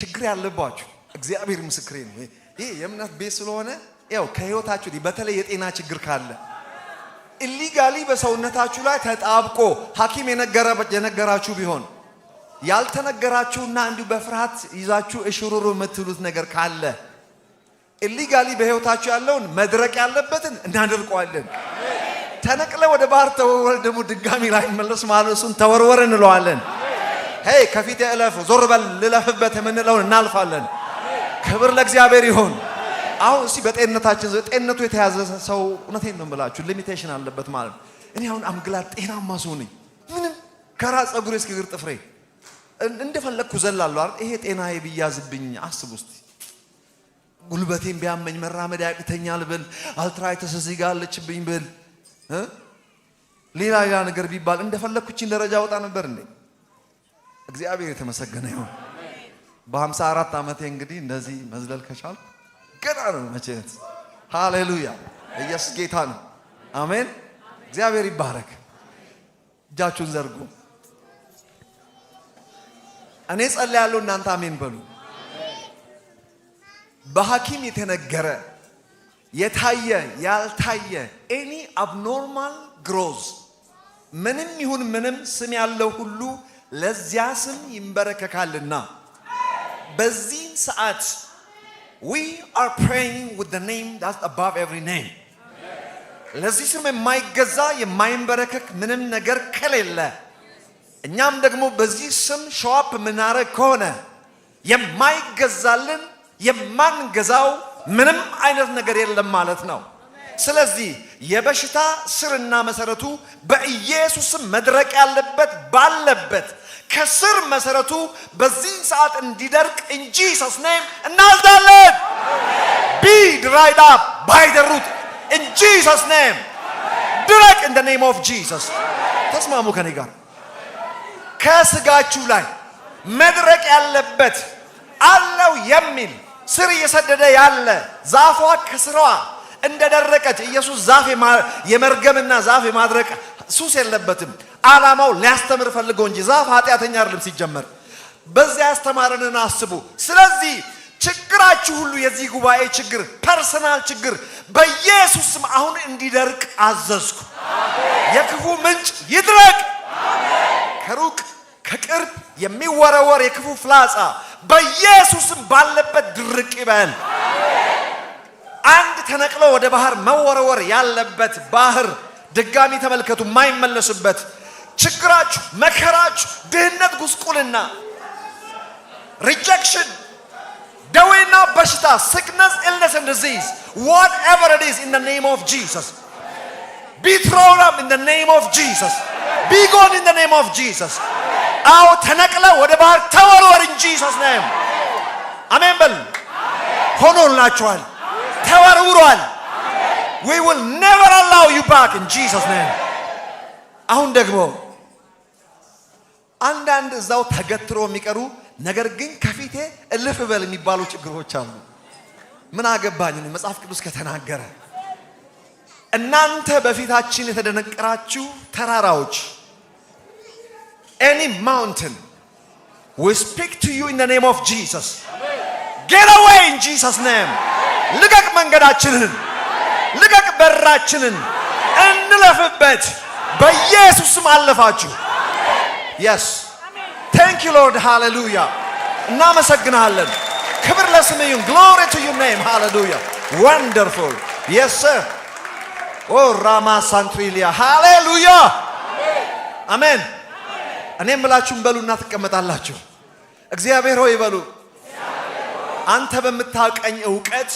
ችግር ያለባችሁ እግዚአብሔር ምስክሬ ነው። ይሄ የእምነት ቤት ስለሆነ ያው ከህይወታችሁ በተለይ የጤና ችግር ካለ ኢሊጋሊ በሰውነታችሁ ላይ ተጣብቆ ሐኪም የነገራችሁ ቢሆን ያልተነገራችሁና እንዲሁ በፍርሃት ይዛችሁ እሽሩሩ የምትሉት ነገር ካለ ኢሊጋሊ በህይወታችሁ ያለውን መድረቅ ያለበትን እናደርቀዋለን። ተነቅለ ወደ ባህር ተወርወር ደግሞ ድጋሚ ላይ መለስ ማለሱን ተወርወር እንለዋለን። ሄይ ከፊት ያለፍ ዞር በል ልለፍበት የምንለውን እናልፋለን። ክብር ለእግዚአብሔር ይሁን። አሁን እሺ በጤንነታችን ጤንነቱ የተያዘ ሰው እውነቴን ነው የምላችሁ ሊሚቴሽን አለበት ማለት ነው። እኔ አሁን አምግላት ጤናማ ሰው ነኝ። ምንም ከራስ ፀጉሬ እስከ እግር ጥፍሬ እንደፈለኩ ዘላለሁ አይደል? ይሄ ጤናዬ ቢያዝብኝ አስቡ እስቲ። ጉልበቴን ቢያመኝ መራመድ ያቅተኛል ብል አልትራይተስ እዚህ ጋር አለችብኝ ብል ሌላ ነገር ቢባል እንደፈለኩችን ደረጃ ወጣ ነበር እንዴ? እግዚአብሔር የተመሰገነ ይሁን። በ54 ዓመቴ እንግዲህ እንደዚህ መዝለል ከቻል ገና ነው መቼት። ሃሌሉያ ኢየሱስ ጌታ ነው። አሜን። እግዚአብሔር ይባረክ። እጃችሁን ዘርጉ። እኔ ጸልያለሁ እናንተ አሜን በሉ። በሐኪም የተነገረ የታየ ያልታየ ኤኒ አብኖርማል ግሮዝ ምንም ይሁን ምንም ስም ያለው ሁሉ ለዚያ ስም ይንበረከካልና በዚህ ሰዓት we are praying with the name that's above every name። ለዚህ ስም የማይገዛ የማይንበረከክ ምንም ነገር ከሌለ እኛም ደግሞ በዚህ ስም ሸዋፕ ምናረግ ከሆነ የማይገዛልን የማንገዛው ምንም አይነት ነገር የለም ማለት ነው። ስለዚህ የበሽታ ስርና መሰረቱ በኢየሱስ ስም መድረቅ ያለበት ባለበት ከስር መሰረቱ በዚህ ሰዓት እንዲደርቅ in Jesus name እናዛለን። be dried up by the root in Jesus name። ድረቅ in the name of Jesus። ተስማሙ ከኔ ጋር። ከስጋችሁ ላይ መድረቅ ያለበት አለው የሚል ስር እየሰደደ ያለ ዛፏ ከስሯ እንደደረቀች ኢየሱስ ዛፍ የመርገምና ዛፍ የማድረቅ ሱስ የለበትም። ዓላማው ሊያስተምር ፈልጎ እንጂ ዛፍ ኃጢአተኛ አይደለም ሲጀመር። በዚያ ያስተማረንን አስቡ። ስለዚህ ችግራችሁ ሁሉ የዚህ ጉባኤ ችግር ፐርሰናል ችግር በኢየሱስ ስም አሁን እንዲደርቅ አዘዝኩ። የክፉ ምንጭ ይድረቅ። ከሩቅ ከቅርብ የሚወረወር የክፉ ፍላጻ በኢየሱስ ስም ባለበት ድርቅ ይበል። አንድ ተነቅሎ ወደ ባህር መወረወር ያለበት ባህር ድጋሚ ተመልከቱ የማይመለስበት ችግራችሁ መከራችሁ ድህነት ጉስቁልና rejection ደዌና በሽታ sickness illness and disease whatever it is in the name of Jesus be thrown up in the name of Jesus be gone in the name of Jesus አዎ ተነቅለ ወደ ባህር ተወርወር in Jesus name አሜን በል ሆኖላችኋል ተወርውሯል we will never allow you back in Jesus name አሁን ደግሞ አንዳንድ እዛው ተገትሮ የሚቀሩ ነገር ግን ከፊቴ እልፍ በል የሚባሉ ችግሮች አሉ። ምን አገባኝ ነው መጽሐፍ ቅዱስ ከተናገረ። እናንተ በፊታችን የተደነቀራችሁ ተራራዎች any mountain we speak to you in the name of Jesus get away in Jesus name ልቀቅ መንገዳችንን ልቀቅ በራችንን እንለፍበት በኢየሱስ ስም አለፋችሁ። yes thank you Lord hallelujah እናመሰግናለን። ክብር ለስምህ ይሁን glory to your name hallelujah wonderful yes sir oh rama santrilia hallelujah amen እኔም ብላችሁም በሉና ተቀመጣላችሁ። እግዚአብሔር ሆይ በሉ አንተ በምታውቀኝ ዕውቀት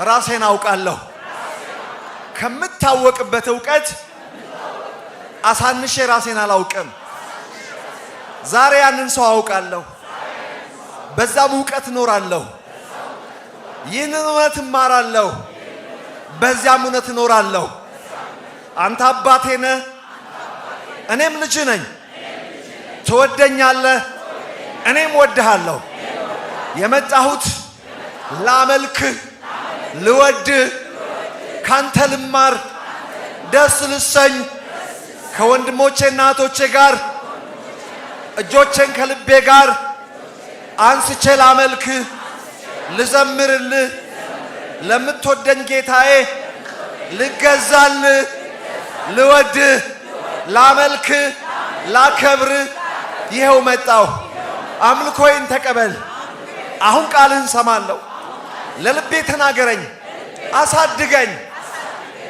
ራሴን አውቃለሁ። ከምታወቅበት ዕውቀት አሳንሼ ራሴን አላውቅም። ዛሬ ያንን ሰው አውቃለሁ። በዛም ዕውቀት እኖራለሁ። ይህንን እውነት እማራለሁ። በዚያም እውነት እኖራለሁ። አንተ አባቴ ነህ፣ እኔም ልጅ ነኝ። ትወደኛለህ፣ እኔም ወድሃለሁ። የመጣሁት ላመልክህ ልወድህ ካንተ ልማር ደስ ልሰኝ ከወንድሞቼና እህቶቼ ጋር እጆቼን ከልቤ ጋር አንስቼ ላመልክህ ልዘምርልህ ለምትወደኝ ጌታዬ ልገዛልህ ልወድህ ላመልክህ ላከብርህ ይሄው መጣሁ። አምልኮዬን ተቀበል። አሁን ቃልህን ሰማለሁ። ለልቤ ተናገረኝ አሳድገኝ።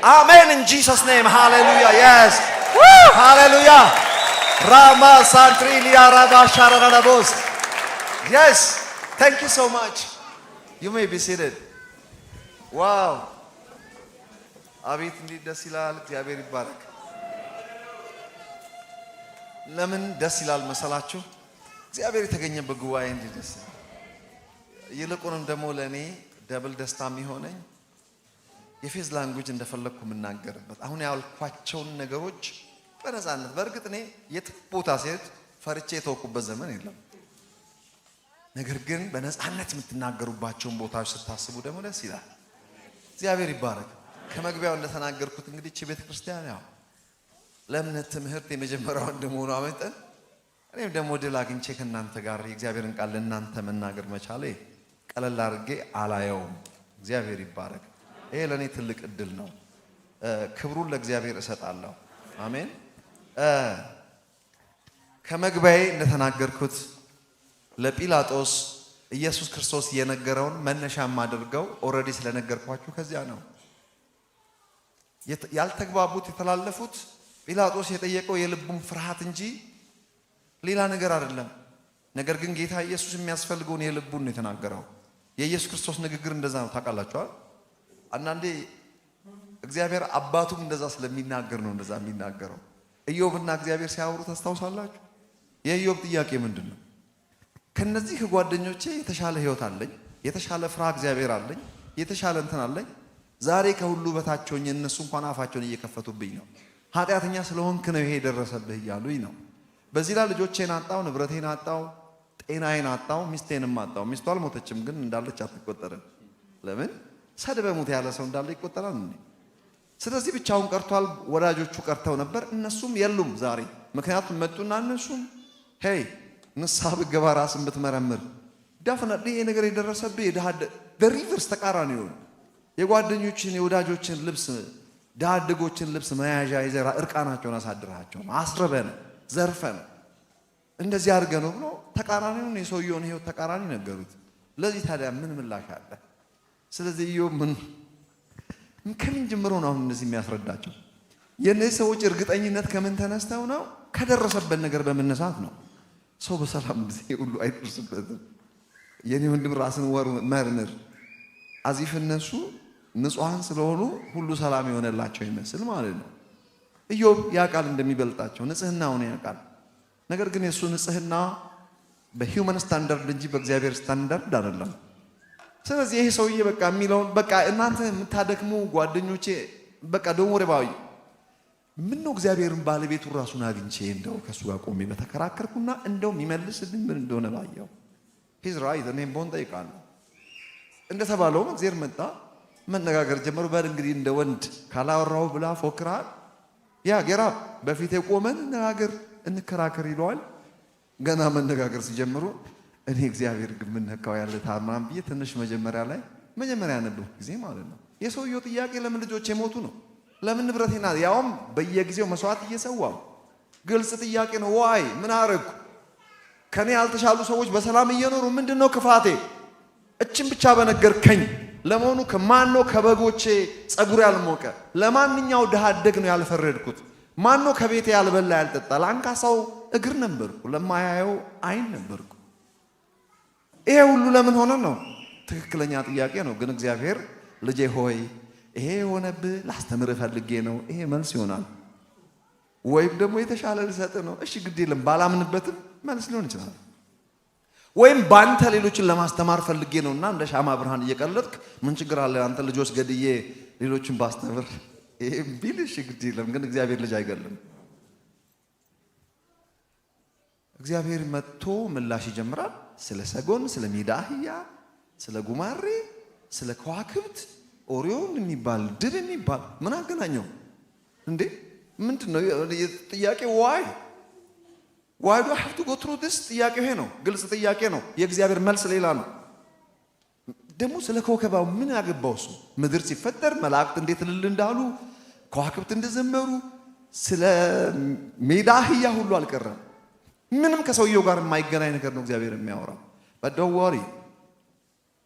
አሜን in Jesus name. Hallelujah. Yes. Woo! Hallelujah. Rama Santrilia Raba Sharanabos. Yes. Thank you so much. You may be seated. Wow. አቤት እንዴት ደስ ይላል። እግዚአብሔር ይባረክ። ለምን ደስ ይላል መሰላችሁ? እግዚአብሔር የተገኘበት ጉባኤ እንዴት ደስ ይላል። ይልቁንም ደግሞ ለኔ ደብል ደስታ የሚሆነኝ የፌዝ ላንጉጅ እንደፈለኩ የምናገርበት አሁን ያልኳቸውን ነገሮች በነፃነት። በእርግጥ እኔ የት ቦታ ሲሄድ ፈርቼ የተወኩበት ዘመን የለም። ነገር ግን በነፃነት የምትናገሩባቸውን ቦታዎች ስታስቡ ደግሞ ደስ ይላል። እግዚአብሔር ይባረክ። ከመግቢያው እንደተናገርኩት እንግዲህ እቺ ቤተክርስቲያን ያው ለእምነት ትምህርት የመጀመሪያው እንደመሆኑ አመጣን እኔም ደግሞ ድል አግኝቼ ከእናንተ ጋር የእግዚአብሔርን ቃል ለእናንተ መናገር መቻሌ ቀለል አድርጌ አላየውም። እግዚአብሔር ይባረክ። ይሄ ለኔ ትልቅ እድል ነው። ክብሩን ለእግዚአብሔር እሰጣለሁ። አሜን። ከመግቢያዬ እንደተናገርኩት ለጲላጦስ ኢየሱስ ክርስቶስ የነገረውን መነሻ ማድርገው ኦሬዲ ስለነገርኳችሁ ከዚያ ነው ያልተግባቡት የተላለፉት። ጲላጦስ የጠየቀው የልቡን ፍርሃት እንጂ ሌላ ነገር አይደለም። ነገር ግን ጌታ ኢየሱስ የሚያስፈልገውን የልቡን ነው የተናገረው። የኢየሱስ ክርስቶስ ንግግር እንደዛ ነው። ታውቃላችሁ አንዳንዴ እግዚአብሔር አባቱም እንደዛ ስለሚናገር ነው እንደዛ የሚናገረው። ኢዮብና እግዚአብሔር ሲያወሩ ታስታውሳላችሁ? የኢዮብ ጥያቄ ምንድነው? ከነዚህ ጓደኞቼ የተሻለ ህይወት አለኝ፣ የተሻለ ፍርሃ እግዚአብሔር አለኝ፣ የተሻለ እንትን አለኝ። ዛሬ ከሁሉ በታች ሆኜ እነሱ እንኳን አፋቸውን እየከፈቱብኝ ነው። ኃጢአተኛ ስለሆንክ ነው ይሄ የደረሰብህ እያሉኝ ነው። በዚህ ላይ ልጆቼን አጣው፣ ንብረቴን አጣው፣ ጤናዬን አጣው፣ ሚስቴንም አጣው። ሚስቱ አልሞተችም ግን እንዳለች አትቆጠርም። ለምን? ሰድበ ሙት ያለ ሰው እንዳለ ይቆጠራል እንዴ? ስለዚህ ብቻውን ቀርቷል። ወዳጆቹ ቀርተው ነበር፣ እነሱም የሉም ዛሬ። ምክንያቱም መጡና እነሱም ሄይ ንስሐ ብትገባ ራስን ብትመረምር ዳፍነህ ይሄ ነገር የደረሰብህ በሪቨርስ ተቃራኒ ነው። የጓደኞችን የወዳጆችን ልብስ ዳድጎችን ልብስ መያዣ ይዘራ እርቃናቸውን አሳድራቸው ነው፣ አስረበን ዘርፈን እንደዚህ አድርገ ነው ብሎ ተቃራኒውን የሰውየውን ህይወት ተቃራኒ ነገሩት። ለዚህ ታዲያ ምን ምላሽ አለ? ስለዚህ ኢዮብ ከምን ጀምሮ ነው አሁን እነዚህ የሚያስረዳቸው? የነዚህ ሰዎች እርግጠኝነት ከምን ተነስተው ነው? ከደረሰበት ነገር በመነሳት ነው። ሰው በሰላም ጊዜ ሁሉ አይደርስበትም። የኔ ወንድም ራስን መርምር። አዚፍ እነሱ ንጹሃን ስለሆኑ ሁሉ ሰላም የሆነላቸው ይመስል ማለት ነው። ኢዮብ ያውቃል እንደሚበልጣቸው፣ ንጽህናውን ያውቃል። ነገር ግን የሱ ንጽህና በሂውመን ስታንዳርድ እንጂ በእግዚአብሔር ስታንዳርድ አይደለም። ስለዚህ ይሄ ሰውዬ በቃ የሚለውን በቃ እናንተ የምታደክሙ ጓደኞቼ በቃ ደሞ ወረባይ ምን ነው እግዚአብሔርን ባለቤቱን ራሱን አግኝቼ እንደው ከሱ ጋር ቆሜ በተከራከርኩና እንደው የሚመልስልኝ ምን እንደሆነ ባየው ሂዝ ራይት እኔም ቦን ጠይቃለሁ። እንደተባለው እግዚአብሔር መጣ፣ መነጋገር ጀመሩ። በል እንግዲህ እንደ ወንድ ካላወራው ብላ ፎክራል። ያ ጌራ በፊት የቆመን ነጋገር እንከራከር ይለዋል። ገና መነጋገር ሲጀምሩ እኔ እግዚአብሔር ግን ምን ነካው ያለ ታማም ብዬ ትንሽ መጀመሪያ ያነበብኩ ጊዜ ማለት ነው የሰውየው ጥያቄ ለምን ልጆች የሞቱ ነው? ለምን ንብረቴና ያውም በየጊዜው መስዋዕት እየሰዋው ግልጽ ጥያቄ ነው። ዋይ ምን አረኩ? ከኔ ያልተሻሉ ሰዎች በሰላም እየኖሩ ምንድነው ክፋቴ? እችን ብቻ በነገርከኝ። ለመሆኑ ከማን ነው ከበጎቼ ጸጉር ያልሞቀ? ለማንኛው ድሃ አደግ ነው ያልፈረድኩት? ማን ነው ከቤቴ ያልበላ ያልጠጣ? ለአንካሳው እግር ነበርኩ፣ ለማያየው አይን ነበርኩ። ይሄ ሁሉ ለምን ሆነ ነው? ትክክለኛ ጥያቄ ነው። ግን እግዚአብሔር ልጄ ሆይ ይሄ የሆነብህ ላስተምርህ ፈልጌ ነው። ይሄ መልስ ይሆናል። ወይም ደግሞ የተሻለ ልሰጥ ነው። እሺ ግድ የለም ባላምንበትም መልስ ሊሆን ይችላል። ወይም ባንተ ሌሎችን ለማስተማር ፈልጌ ነውና እንደ ሻማ ብርሃን እየቀለጥክ ምን ችግር አለ አንተ ልጆች ገድዬ ሌሎችን ባስተምር ይሄ ቢል እሺ ግድ የለም። ግን እግዚአብሔር ልጅ አይገልም። እግዚአብሔር መጥቶ ምላሽ ይጀምራል። ስለ ሰጎን፣ ስለ ሜዳ አህያ፣ ስለ ጉማሬ፣ ስለ ከዋክብት ኦሪዮን የሚባል ድብ የሚባል ምን አገናኘው እንዴ? ምንድነው ጥያቄ? ዋይ why do I have to go through this? ጥያቄ ይሄ ነው። ግልጽ ጥያቄ ነው። የእግዚአብሔር መልስ ሌላ ነው። ደግሞ ስለ ኮከባው ምን ያገባው እሱ? ምድር ሲፈጠር መላእክት እንዴት እልል እንዳሉ ከዋክብት እንደዘመሩ ስለ ሜዳ አህያ ሁሉ አልቀረም። ምንም ከሰውየው ጋር የማይገናኝ ነገር ነው እግዚአብሔር የሚያወራው። but don't worry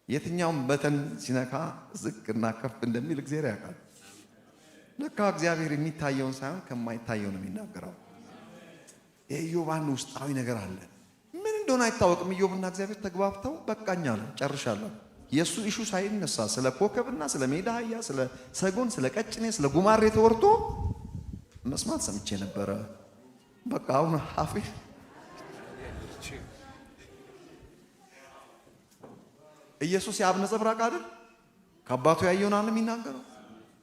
የትኛውም በተን ሲነካ ዝቅና ከፍ እንደሚል እግዚአብሔር ያውቃል። ለካ እግዚአብሔር የሚታየውን ሳይሆን ከማይታየው ነው የሚናገረው። የኢዮብ አንድ ውስጣዊ ነገር አለ። ምን እንደሆነ አይታወቅም። ኢዮብና እግዚአብሔር ተግባብተው በቃኝ አለ፣ ጨርሻለሁ። የሱ ኢሹ ሳይነሳ ስለ ኮከብና ስለ ሜዳ አህያ፣ ስለ ሰጎን፣ ስለ ቀጭኔ፣ ስለ ጉማሬ ተወርቶ መስማት ሰምቼ ነበረ። በቃ አሁን አፌ ኢየሱስ የአብ ነጸብራቅ አይደል? ከአባቱ ያየውን ነው የሚናገረው፣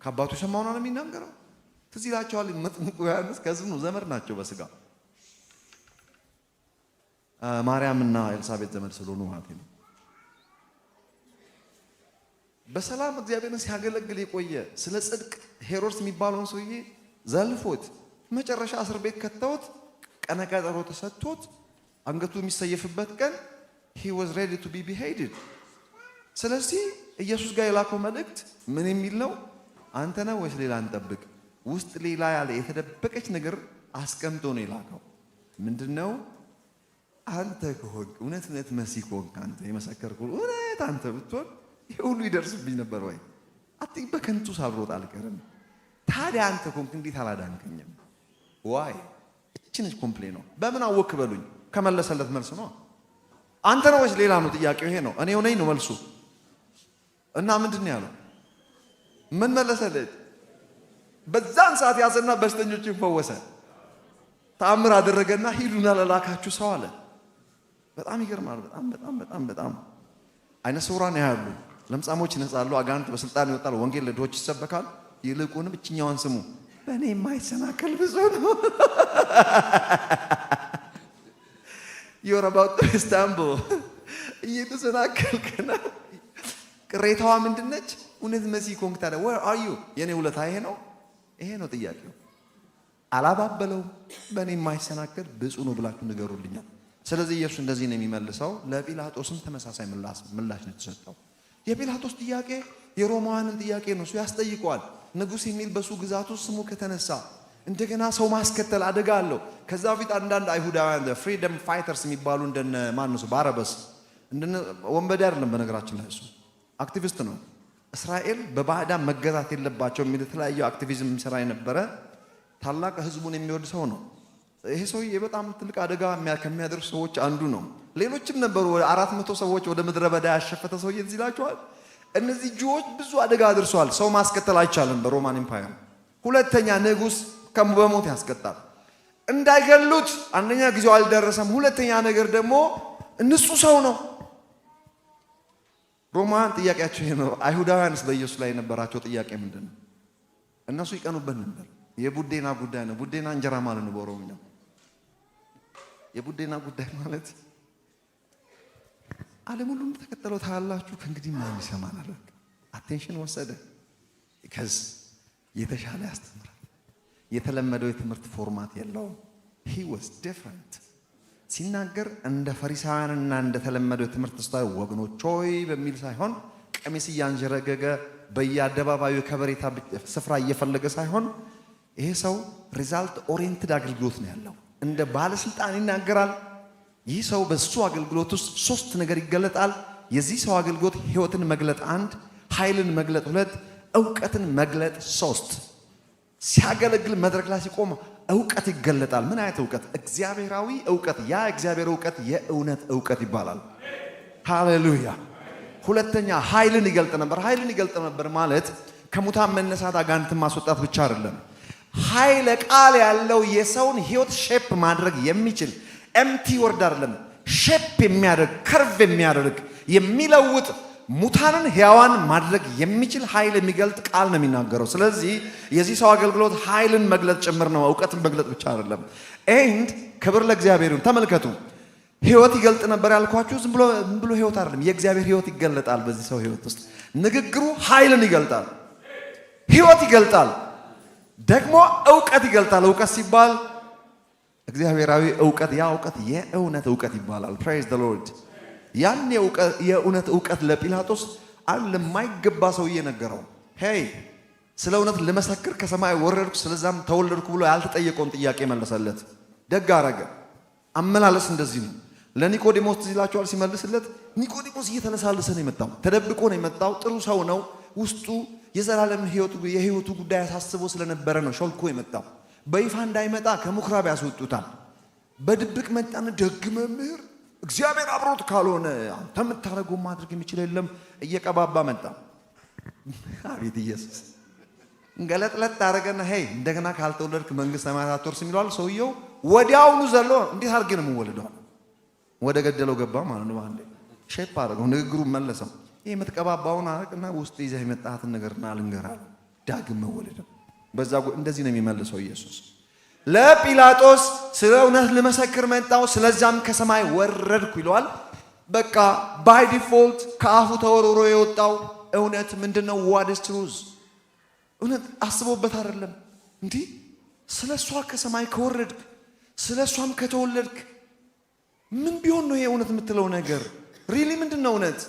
ከአባቱ የሰማውን ነው የሚናገረው። ትዝ ይላችኋል መጥምቁ ዮሐንስ ከዝኑ ዘመድ ናቸው በስጋ ማርያምና ኤልሳቤጥ ዘመድ ስለሆኑ ማለት ነው። በሰላም እግዚአብሔርን ሲያገለግል የቆየ ስለ ጽድቅ ሄሮድስ የሚባለውን ሰውዬ ዘልፎት መጨረሻ እስር ቤት ከተውት ቀነ ቀጠሮ ተሰጥቶት አንገቱ የሚሰየፍበት ቀን he was ready to be beheaded። ስለዚህ ኢየሱስ ጋር የላከው መልእክት ምን የሚል ነው? አንተ ነህ ወይስ ሌላ እንጠብቅ? ውስጥ ሌላ ያለ የተደበቀች ነገር አስቀምጦ ነው የላከው። ምንድነው? አንተ ከሆንክ እውነት እውነት መሲህ ከሆንክ አንተ የመሰከርከው እውነት አንተ ብትሆን ይሄ ሁሉ ይደርስብኝ ነበር ወይ? አትይ በከንቱ ሳብሮጥ አልቀርም። ታዲያ አንተ ከሆንክ እንዴት አላዳንከኝም? ዋይ እቺንስ ኮምፕሌን ነው። በምን አወክ በሉኝ። ከመለሰለት መልስ ነው። አንተ ነው ወይስ ሌላ ነው? ጥያቄው ይሄ ነው። እኔ ሆነኝ ነው መልሱ። እና ምንድን ነው ያለው? ምን መለሰለት? በዛን ሰዓት ያዘና በሽተኞችን ፈወሰ። ተአምር አደረገና ሂዱና ለላካችሁ ሰው አለ። በጣም ይገርማል። በጣም አይነ ስውራን ያያሉ፣ ለምጻሞች ይነጻሉ፣ አጋንንት በስልጣን ይወጣሉ፣ ወንጌል ለድሆች ይሰበካል። ይልቁንም እችኛዋን ስሙ፣ በእኔ የማይሰናከል ብዙ ነው። you're about to stumble እየተሰናከልክ ነው። ቅሬታዋ ምንድነች? እውነት መሲህ ኮንክ ታዲያ where are you? የኔ ውለታ ይሄ ነው ጥያቄው። አላባበለው በእኔ የማይሰናከል ብፁዕ ነው ብላችሁ ንገሩልኛል። ስለዚህ ኢየሱስ እንደዚህ ነው የሚመልሰው። ለጲላጦስም ተመሳሳይ ምላሽ ነው የተሰጠው። የጲላጦስ ጥያቄ የሮማውያንን ጥያቄ ነው። እሱ ያስጠይቀዋል። ንጉሥ የሚል በሱ ግዛቱ ስሙ ከተነሳ እንደገና ሰው ማስከተል አደጋ አለው። ከዛ በፊት አንዳንድ አይሁዳውያን ፍሪደም ፋይተርስ የሚባሉ እንደነ ማንሱ ባረበስ እንደነ ወንበዴ አይደለም፣ በነገራችን ላይ እሱ አክቲቪስት ነው። እስራኤል በባዕዳን መገዛት የለባቸው የሚል የተለያዩ አክቲቪዝም የሚሰራ የነበረ ታላቅ ህዝቡን የሚወድ ሰው ነው። ይሄ ሰውዬ በጣም ትልቅ አደጋ ከሚያደርሱ ሰዎች አንዱ ነው። ሌሎችም ነበሩ። ወደ 400 ሰዎች ወደ ምድረ በዳ ያሸፈተ ሰውዬ እዚህ ይላቸዋል። እነዚህ ጁዎች ብዙ አደጋ አድርሰዋል። ሰው ማስከተል አይቻልም በሮማን ኢምፓየር። ሁለተኛ ንጉሥ በሞት ያስቀጣል። እንዳይገሉት አንደኛ ጊዜው አልደረሰም። ሁለተኛ ነገር ደግሞ ንጹህ ሰው ነው። ሮማን ጥያቄያቸው ይሄ ነው። አይሁዳውያንስ በኢየሱስ ላይ የነበራቸው ጥያቄ ምንድን ነው? እነሱ ይቀኑበት ነበር። የቡዴና ጉዳይ ነው። ቡዴና እንጀራ ማለት ነው በኦሮምኛ። የቡዴና ጉዳይ ማለት ዓለም ሁሉ ተከተለው ታላላችሁ። ከእንግዲህ ማን ይሰማናል? አቴንሽን ወሰደ። ከዚ የተሻለ ያስተምራል። የተለመደው የትምህርት ፎርማት የለውም። he was different ሲናገር እንደ ፈሪሳውያንና እንደ ተለመደው የትምህርት ስታይል ወገኖች ሆይ በሚል ሳይሆን ቀሚስ እያንጀረገገ በየአደባባዩ ከበሬታ ስፍራ እየፈለገ ሳይሆን ይሄ ሰው ሪዛልት ኦሪየንትድ አገልግሎት ነው ያለው። እንደ ባለስልጣን ይናገራል። ይህ ሰው በሱ አገልግሎት ውስጥ 3 ነገር ይገለጣል። የዚህ ሰው አገልግሎት ህይወትን መግለጥ 1፣ ኃይልን መግለጥ 2፣ ዕውቀትን መግለጥ 3። ሲያገለግል መድረክ ላይ ሲቆም ዕውቀት ይገለጣል። ምን አይነት ዕውቀት? እግዚአብሔራዊ ዕውቀት። ያ እግዚአብሔር ዕውቀት የእውነት ዕውቀት ይባላል። ሃሌሉያ። ሁለተኛ ኃይልን ይገልጥ ነበር። ኃይልን ይገልጥ ነበር ማለት ከሙታን መነሳት አጋንንትን ማስወጣት ብቻ አይደለም። ኃይለ ቃል ያለው የሰውን ህይወት ሼፕ ማድረግ የሚችል ኤምቲ ወርድ አይደለም። ሼፕ የሚያደርግ ከርቭ የሚያደርግ የሚለውጥ ሙታንን ሕያዋን ማድረግ የሚችል ኃይል የሚገልጥ ቃል ነው የሚናገረው። ስለዚህ የዚህ ሰው አገልግሎት ኃይልን መግለጥ ጭምር ነው፣ ዕውቀትን መግለጥ ብቻ አይደለም። ኤንድ ክብር ለእግዚአብሔር ይሁን። ተመልከቱ፣ ህይወት ይገልጥ ነበር ያልኳችሁ ዝም ብሎ ህይወት አይደለም። የእግዚአብሔር ህይወት ይገለጣል በዚህ ሰው ህይወት ውስጥ። ንግግሩ ኃይልን ይገልጣል፣ ህይወት ይገልጣል፣ ደግሞ ዕውቀት ይገልጣል። ዕውቀት ሲባል እግዚአብሔራዊ ዕውቀት ያ ዕውቀት የእውነት ዕውቀት ይባላል። ፕሬዝ ዘ ሎርድ። ያን የእውነት ዕውቀት ለጲላጦስ ለማይገባ ሰውዬ ነገረው። ሄይ ስለ እውነት ልመሰክር ከሰማይ ወረድኩ ስለዛም ተወለድኩ ብሎ ያልተጠየቀውን ጥያቄ መለሰለት። ደግ አረገ። አመላለስ እንደዚህ ነው። ለኒቆዲሞስ ትዝ ይላችኋል ሲመልስለት ኒቆዲሞስ እየተለሳለሰ ነው የመጣው፣ ተደብቆ ነው የመጣው። ጥሩ ሰው ነው። ውስጡ የዘላለም የህይወቱ ጉዳይ አሳስቦ ስለነበረ ነው ሾልኮ የመጣው። በይፋ እንዳይመጣ ከምኩራብ ያስወጡታል። በድብቅ መጣን። ደግ መምህር እግዚአብሔር አብሮት ካልሆነ አንተ የምታደርገው ማድረግ የሚችል የለም። እየቀባባ መጣ። አቤት ኢየሱስ! እንገለጥለጥ አደረገና ሄይ እንደገና ካልተወለድክ መንግስት ሰማያት አትወርስም ይለዋል። ሰውየው ወዲያውኑ ዘሎ እንዴት አድርጌ ነው የምወለደው? ወደ ገደለው ገባ ማለት ነው። አንዴ ሼፕ አደረገው፣ ንግግሩን መለሰው። ይሄ የምትቀባባውን አረቅና ውስጥ ይዘህ የመጣሃትን ነገርና ልንገርህ፣ ዳግም መወለድ። በዛ እንደዚህ ነው የሚመልሰው ኢየሱስ። ለጲላጦስ ስለ እውነት ልመሰክር መጣው፣ ስለዛም ከሰማይ ወረድኩ ይለዋል። በቃ ባይ ዲፎልት ከአፉ ተወርውሮ የወጣው እውነት ምንድነው? ዋት ኢዝ ትሩዝ? እውነት አስቦበት አይደለም። እንዲህ ስለሷ ከሰማይ ከወረድክ ስለሷም ከተወለድክ ምን ቢሆን ነው ይሄ እውነት የምትለው ነገር? ሪሊ ምንድነው እውነት?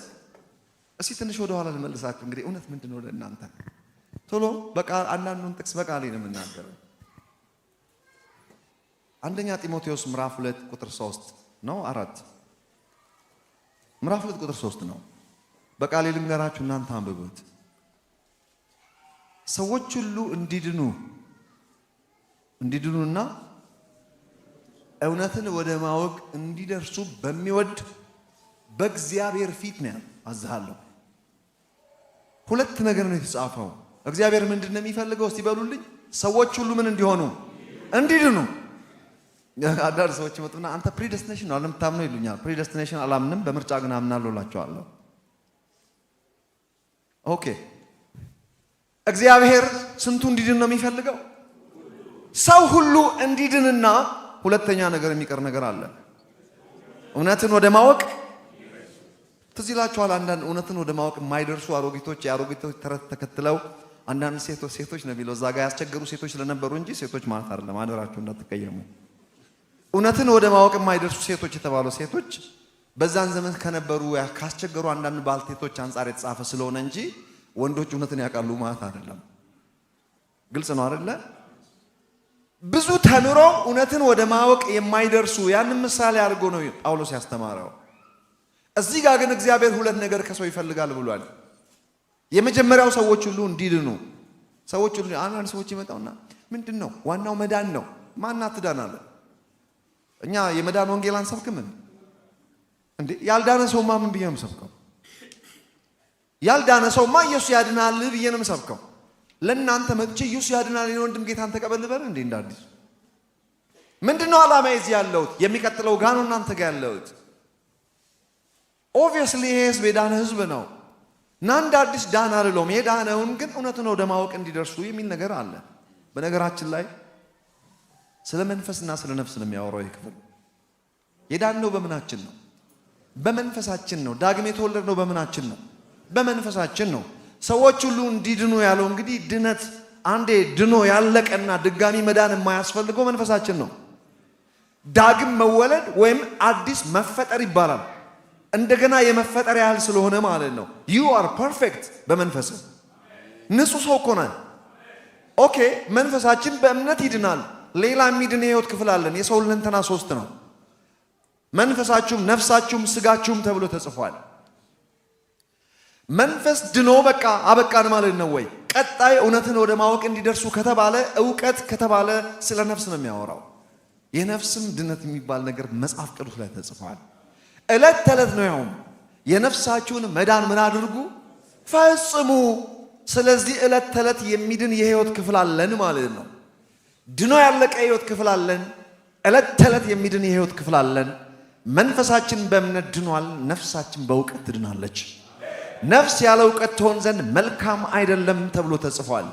እስቲ ትንሽ ወደ ኋላ ልመልሳችሁ። እንግዲህ እውነት ምንድነው ለእናንተ? ቶሎ በቃ አንዳንዱን ጥቅስ በቃሌ ነው የምናገረው። አንደኛ ጢሞቴዎስ ምዕራፍ 2 ቁጥር 3 ነው 4 ምዕራፍ 2 ቁጥር 3 ነው። በቃሌ ልንገራችሁ እናንተ አንብቡት። ሰዎች ሁሉ እንዲድኑና እውነትን ወደ ማወቅ እንዲደርሱ በሚወድ በእግዚአብሔር ፊት ነው አዝሃለሁ። ሁለት ነገር ነው የተጻፈው። እግዚአብሔር ምንድነው የሚፈልገው? እስቲ በሉልኝ። ሰዎች ሁሉ ምን እንዲሆኑ? እንዲድኑ። አዳር ሰዎች መጡና አንተ ፕሪደስቲኔሽን ነው አለምታምነው ይሉኛል። ፕሪደስቲኔሽን አላምንም፣ በምርጫ ግን አምናለሁ እላቸዋለሁ። ኦኬ እግዚአብሔር ስንቱ እንዲድን ነው የሚፈልገው? ሰው ሁሉ እንዲድንና ሁለተኛ ነገር የሚቀር ነገር አለ። እውነትን ወደ ማወቅ ትዝ ይላችኋል። አንዳንድ እውነትን ወደ ማወቅ የማይደርሱ አሮጊቶች የአሮጊቶች ተረት ተከትለው አንዳንድ ሴቶች ነው የሚለው እዛ ጋር ያስቸገሩ ሴቶች ስለነበሩ እንጂ ሴቶች ማለት አይደለም፣ አደራችሁ እንዳትቀየሙ። እውነትን ወደ ማወቅ የማይደርሱ ሴቶች የተባሉ ሴቶች በዛን ዘመን ከነበሩ ካስቸገሩ አንዳንድ ባልቴቶች አንጻር የተጻፈ ስለሆነ እንጂ ወንዶች እውነትን ያውቃሉ ማለት አይደለም። ግልጽ ነው አይደለ? ብዙ ተምሮ እውነትን ወደ ማወቅ የማይደርሱ ያንን ምሳሌ አድርጎ ነው ጳውሎስ ያስተማረው። እዚህ ጋር ግን እግዚአብሔር ሁለት ነገር ከሰው ይፈልጋል ብሏል። የመጀመሪያው ሰዎች ሁሉ እንዲድኑ። ሰዎች ሁሉ አንዳንድ ሰዎች ይመጣውና ምንድነው ዋናው መዳን ነው። ማናት ትዳናለ? እኛ የመዳን ወንጌል አንሰብክም እንዴ? ያልዳነ ሰውማ ምን ብዬ ነው የምሰብከው? ያልዳነ ሰውማ ኢየሱስ ያድናል ብዬ ነው የምሰብከው። ለእናንተ መጥቼ ኢየሱስ ያድናል የወንድም ጌታን ተቀበል በል እንዴ? እንዳዲስ ምንድነው ዓላማ እዚህ ያለሁት? የሚቀጥለው ጋር ነው እናንተ ጋር ያለሁት። ኦብቪየስሊ ይሄ ህዝብ የዳነ ህዝብ ነው እና እንደ አዲስ ዳን አልለውም። የዳነውን ግን እውነትን ወደ ማወቅ እንዲደርሱ የሚል ነገር አለ። በነገራችን ላይ ስለ መንፈስና ስለ ነፍስ ነው የሚያወራው ይህ ክፍል። የዳነው በምናችን ነው? በመንፈሳችን ነው። ዳግም የተወለድነው በምናችን ነው? በመንፈሳችን ነው። ሰዎች ሁሉ እንዲድኑ ያለው እንግዲህ ድነት አንዴ ድኖ ያለቀና ድጋሚ መዳን የማያስፈልገው መንፈሳችን ነው። ዳግም መወለድ ወይም አዲስ መፈጠር ይባላል። እንደገና የመፈጠር ያህል ስለሆነ ማለት ነው። you are perfect በመንፈስ ንጹህ ሰው እኮ ነህ። ኦኬ መንፈሳችን በእምነት ይድናል። ሌላ የሚድን የህይወት ክፍል አለን። የሰው ልንተና 3 ነው። መንፈሳችሁም ነፍሳችሁም ስጋችሁም ተብሎ ተጽፏል። መንፈስ ድኖ በቃ አበቃን ማለት ነው ወይ? ቀጣይ እውነትን ወደ ማወቅ እንዲደርሱ ከተባለ ዕውቀት ከተባለ ስለ ነፍስ ነው የሚያወራው። የነፍስም ድነት የሚባል ነገር መጽሐፍ ቅዱስ ላይ ተጽፏል። ዕለት ተዕለት ነው ያውም የነፍሳችሁን መዳን ምን አድርጉ? ፈጽሙ። ስለዚህ ዕለት ተዕለት የሚድን የህይወት ክፍል አለን ማለት ነው። ድኖ ያለቀ የህይወት ክፍል አለን። ዕለት ተዕለት የሚድን የህይወት ክፍል አለን። መንፈሳችን በእምነት ድኗል። ነፍሳችን በእውቀት ትድናለች። ነፍስ ያለ እውቀት ትሆን ዘንድ መልካም አይደለም ተብሎ ተጽፏል።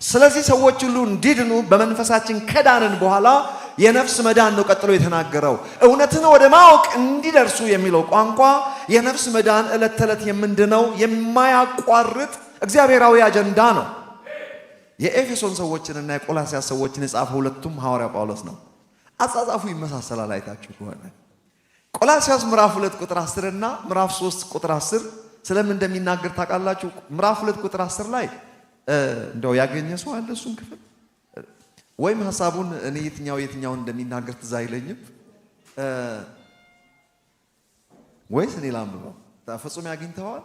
ስለዚህ ሰዎች ሁሉ እንዲድኑ በመንፈሳችን ከዳንን በኋላ የነፍስ መዳን ነው ቀጥሎ የተናገረው። እውነትን ወደ ማወቅ እንዲደርሱ የሚለው ቋንቋ የነፍስ መዳን ዕለት ተዕለት የምንድነው የማያቋርጥ እግዚአብሔራዊ አጀንዳ ነው። የኤፌሶን ሰዎችንና የቆላስያስ ሰዎችን የጻፈው ሁለቱም ሐዋርያ ጳውሎስ ነው። አጻጻፉ ይመሳሰላል። አይታችሁ ከሆነ ቆላስይስ ምዕራፍ 2 ቁጥር 10 እና ምዕራፍ 3 ቁጥር 10 ስለምን እንደሚናገር ታውቃላችሁ? ምዕራፍ 2 ቁጥር 10 ላይ እንደው ያገኘ ሰው አለ እሱን ክፍል ወይም ሐሳቡን እኔ የትኛውን እንደሚናገር ትዝ አይለኝም ወይስ እኔ ላንብበው? ፍጹም ያገኝተዋል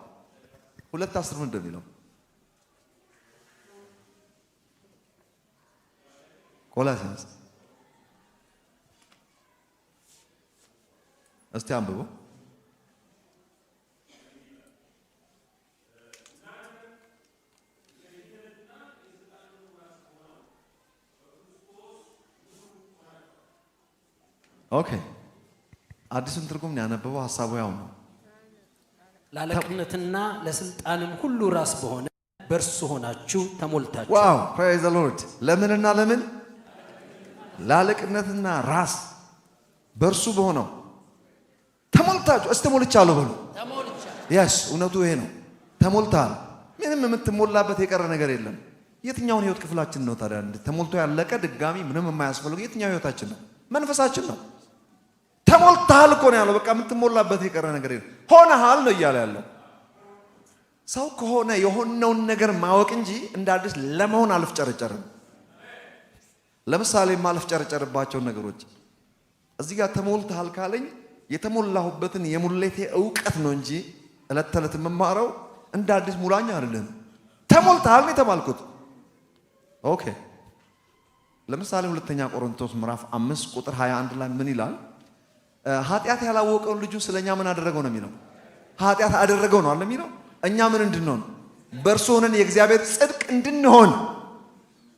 2:10 ምን እንደሚለው ቆላስይስ እስቲ አንብበው። ኦኬ አዲሱን ትርጉም ያነበበው ሐሳቡ ያው ነው። ለአለቅነትና ለስልጣንም ሁሉ ራስ በሆነ በእርሱ ሆናችሁ ተሞልታችሁ። ዋው ፕሬዝ ዘ ሎርድ። ለምንና ለምን? ለአለቅነትና ራስ በእርሱ በሆነው ተሞልታችሁ። እስቲ ተሞልቻለሁ በሉ። ያስ እውነቱ ይሄ ነው። ተሞልታል። ምንም የምትሞላበት የቀረ ነገር የለም። የትኛውን ህይወት ክፍላችን ነው ታዲያ ተሞልቶ ያለቀ ድጋሚ ምንም የማያስፈልገው? የትኛው ህይወታችን ነው? መንፈሳችን ነው። ተሞልታል እኮ ነው ያለው። በቃ የምትሞላበት የቀረ ነገር የለም። ሆነሃል ነው እያለ ያለው። ሰው ከሆነ የሆነውን ነገር ማወቅ እንጂ እንደ አዲስ ለመሆን አልፍጨረጨርም። ለምሳሌ ማልፍጨረጨርባቸውን ነገሮች እዚህ ጋር ተሞልታል ካለኝ የተሞላሁበትን የሙሌቴ ዕውቀት ነው እንጂ እለት ተለት የምማረው እንደ አዲስ ሙላኛ አይደለም። ተሞልታል ነው የተባልኩት። ኦኬ ለምሳሌ ሁለተኛ ቆሮንቶስ ምዕራፍ 5 ቁጥር 21 ላይ ምን ይላል? ኃጢአት ያላወቀውን ልጁ ስለኛ ምን አደረገው ነው የሚለው? ኃጢአት አደረገው ነው አለ የሚለው። እኛ ምን እንድንሆን? በእርሱ ሆነን የእግዚአብሔር ጽድቅ እንድንሆን።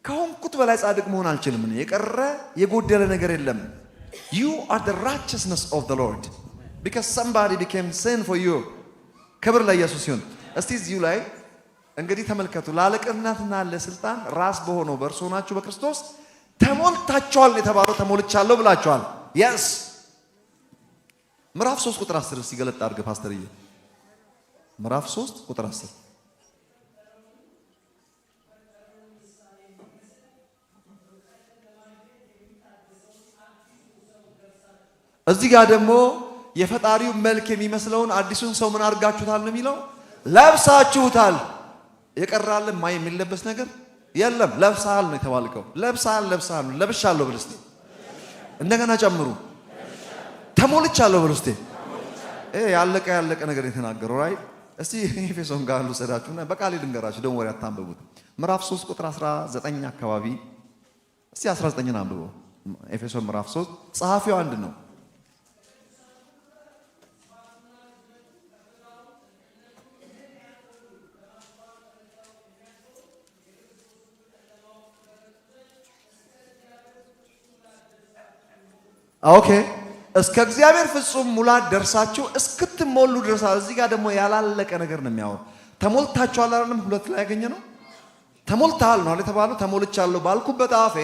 ከሆንኩት በላይ ጻድቅ መሆን አልችልም። የቀረ የጎደለ ነገር የለም። You are the righteousness of the Lord because somebody became sin for you. ክብር ለኢየሱስ ይሁን። እስቲ እዚሁ ላይ እንግዲህ ተመልከቱ። ለአለቅነትና ለስልጣን ራስ በሆነው በእርሱ ሆናችሁ በክርስቶስ ተሞልታችኋል የተባለው ተሞልቻለሁ ብላችኋል። yes ምዕራፍ 3 ቁጥር 10 እስቲ ገለጥ አድርገህ ፓስተርዬ። ምዕራፍ 3 ቁጥር 10 እዚህ ጋር ደግሞ የፈጣሪው መልክ የሚመስለውን አዲሱን ሰው ምን አድርጋችሁታል ነው የሚለው? ለብሳችሁታል። የቀራለ ማይ የሚለበስ ነገር የለም። ለብሳል ነው የተባልከው። ለብሳል ነው። ለብሻለሁ ብል እስቲ እንደገና ጨምሩ። ተሞልቻለሁ ብል እስቲ። ያለቀ ነገር የተናገረው ራይ እስቲ ኤፌሶን ጋር ልውሰዳችሁና በቃሌ ልንገራችሁ። ደሞ ወሬ አታንብቡት። ምዕራፍ 3 ቁጥር 19 አካባቢ እስቲ 19ን አንብበው። ኤፌሶን ምዕራፍ 3 ጸሐፊው አንድ ነው። ኦኬ እስከ እግዚአብሔር ፍጹም ሙላት ደርሳችሁ እስክትሞሉ ድረስ። እዚህ ጋር ደግሞ ያላለቀ ነገር ነው የሚያወራው። ተሞልታችኋል አይደለም? ሁለት ላይ ያገኘ ነው። ተሞልታል ነው የተባለው። ተሞልቻለሁ ባልኩበት አፌ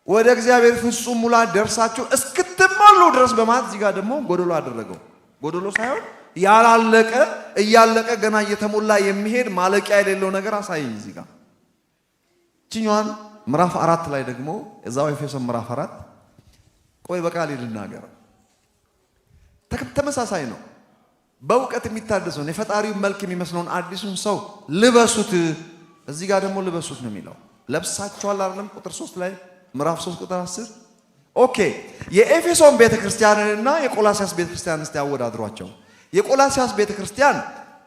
ወደ እግዚአብሔር ፍጹም ሙላት ደርሳችሁ እስክትሞሉ ድረስ በማለት እዚህ ጋር ደግሞ ጎደሎ አደረገው። ጎደሎ ሳይሆን ያላለቀ እያለቀ ገና እየተሞላ የሚሄድ ማለቂያ የሌለው ነገር አሳየኝ። እዚህ ጋር እኛን ምዕራፍ 4 ላይ ደግሞ እዛው ኤፌሶን ምዕራፍ 4 ቆይ በቃል ልናገር። ተመሳሳይ ነው። በእውቀት የሚታደሰውን የፈጣሪውን መልክ የሚመስለውን አዲሱን ሰው ልበሱት። እዚህ ጋር ደግሞ ልበሱት ነው የሚለው። ለብሳችኋል አይደለም? ቁጥር 3 ላይ ምዕራፍ 3 ቁጥር 10 ኦኬ። የኤፌሶን ቤተክርስቲያንና የቆላስይስ ቤተክርስቲያን እስቲ ያወዳድሯቸው። የቆላስይስ ቤተክርስቲያን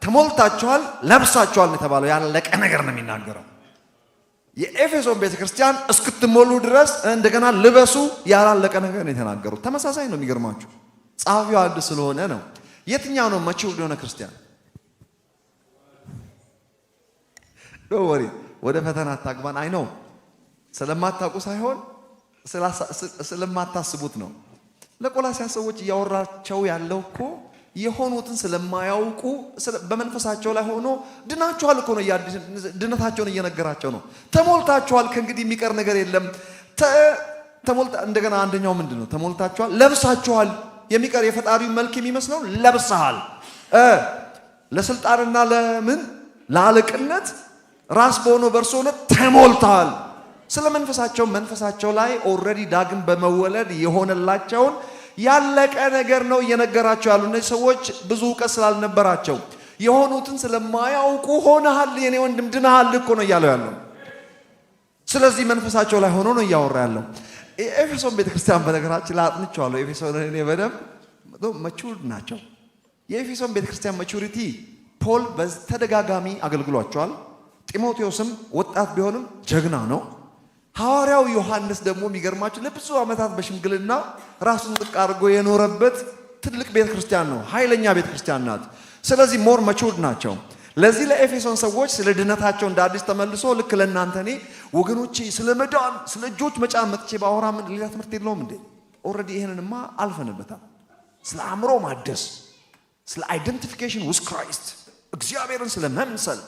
ተሞልታችኋል፣ ለብሳችኋል ነው የተባለው። ያለቀ ነገር ነው የሚናገረው። የኤፌሶን ቤተክርስቲያን እስክትሞሉ ድረስ እንደገና ልበሱ፣ ያላለቀ ነገር ነው የተናገሩት። ተመሳሳይ ነው። የሚገርማችሁ ጸሐፊው አንድ ስለሆነ ነው። የትኛው ነው መቼው የሆነ ክርስቲያን? ዶወሪ ወደ ፈተና አታግባን። አይ ነው ስለማታውቁ ሳይሆን ስለማታስቡት ነው። ለቆላስይስ ሰዎች እያወራቸው ያለው እኮ የሆኑትን ስለማያውቁ በመንፈሳቸው ላይ ሆኖ ድናችኋል እኮ ነው። ድነታቸውን እየነገራቸው ነው። ተሞልታችኋል፣ ከእንግዲህ የሚቀር ነገር የለም። እንደገና አንደኛው ምንድን ነው? ተሞልታችኋል፣ ለብሳችኋል። የሚቀር የፈጣሪው መልክ የሚመስለው ለብሰሃል። ለስልጣንና ለምን ለአለቅነት ራስ በሆነው በእርሱ ሆነ ተሞልተሃል። ስለ መንፈሳቸው ላይ ኦልሬዲ ዳግም በመወለድ የሆነላቸውን ያለቀ ነገር ነው እየነገራቸው ያሉ። እነዚህ ሰዎች ብዙ ዕውቀት ስላልነበራቸው የሆኑትን ስለማያውቁ ሆነሃል የኔ ወንድም ድነሃል እኮ ነው እያለው ያለው። ስለዚህ መንፈሳቸው ላይ ሆኖ ነው እያወራ ያለው። ኤፌሶን ቤተክርስቲያን በነገራችን ላይ አጥንቼዋለሁ። ኤፌሶን እኔ በደንብ ማቹር ናቸው። የኤፌሶን ቤተክርስቲያን ማቹሪቲ ፖል በተደጋጋሚ አገልግሏቸዋል። ጢሞቴዎስም ወጣት ቢሆንም ጀግና ነው። ሐዋርያው ዮሐንስ ደግሞ የሚገርማችሁ ለብዙ ዓመታት በሽምግልና ራሱን ዝቅ አድርጎ የኖረበት ትልቅ ቤተክርስቲያን ነው። ኃይለኛ ቤተክርስቲያን ናት። ስለዚህ ሞር ማቹርድ ናቸው። ለዚህ ለኤፌሶን ሰዎች ስለ ድነታቸው እንደ አዲስ ተመልሶ ልክ ለእናንተ እኔ ወገኖቼ ስለ መዳን ስለ እጆች መጫን መጥቼ ባወራ ምን ሌላ ትምህርት የለውም እንዴ? ኦልሬዲ ይሄንንማ አልፈንበታል። ስለ አእምሮ ማደስ፣ ስለ አይደንቲፊኬሽን ዊዝ ክራይስት፣ እግዚአብሔርን ስለ መምሰል፣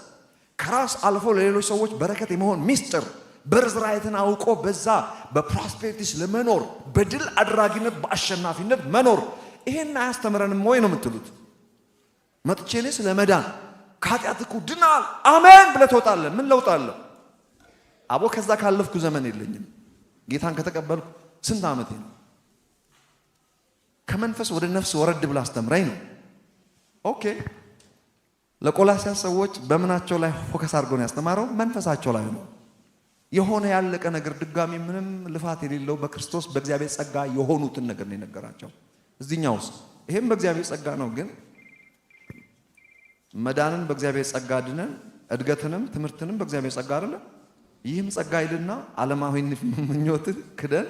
ከራስ አልፎ ለሌሎች ሰዎች በረከት የመሆን ሚስጥር፣ በርዝራይትን አውቆ በዛ በፕሮስፔሪቲ ስለመኖር፣ በድል አድራጊነት በአሸናፊነት መኖር ይሄን አያስተምረንም ወይ ነው የምትሉት? መጥቼ እኔ ስለ መዳን ከኃጢአት እኮ ድናል አሜን ብለህ ትወጣለህ። ምን ለውጥ አለ? አቦ ከዛ ካለፍኩ ዘመን የለኝም። ጌታን ከተቀበልኩ ስንት ዓመቴ ነው? ከመንፈስ ወደ ነፍስ ወረድ ብላ አስተምረኝ ነው። ኦኬ ለቆላስያስ ሰዎች በምናቸው ላይ ፎከስ አድርገው ነው ያስተማረው? መንፈሳቸው ላይ ነው። የሆነ ያለቀ ነገር ድጋሚ ምንም ልፋት የሌለው በክርስቶስ በእግዚአብሔር ጸጋ የሆኑትን ነገር ነው የነገራቸው። እዚህኛውስ ይሄም በእግዚአብሔር ጸጋ ነው፣ ግን መዳንን በእግዚአብሔር ጸጋ ድነን እድገትንም ትምህርትንም በእግዚአብሔር ጸጋ አይደለ? ይህም ጸጋ ይልና ዓለማዊ ምኞትን ክደን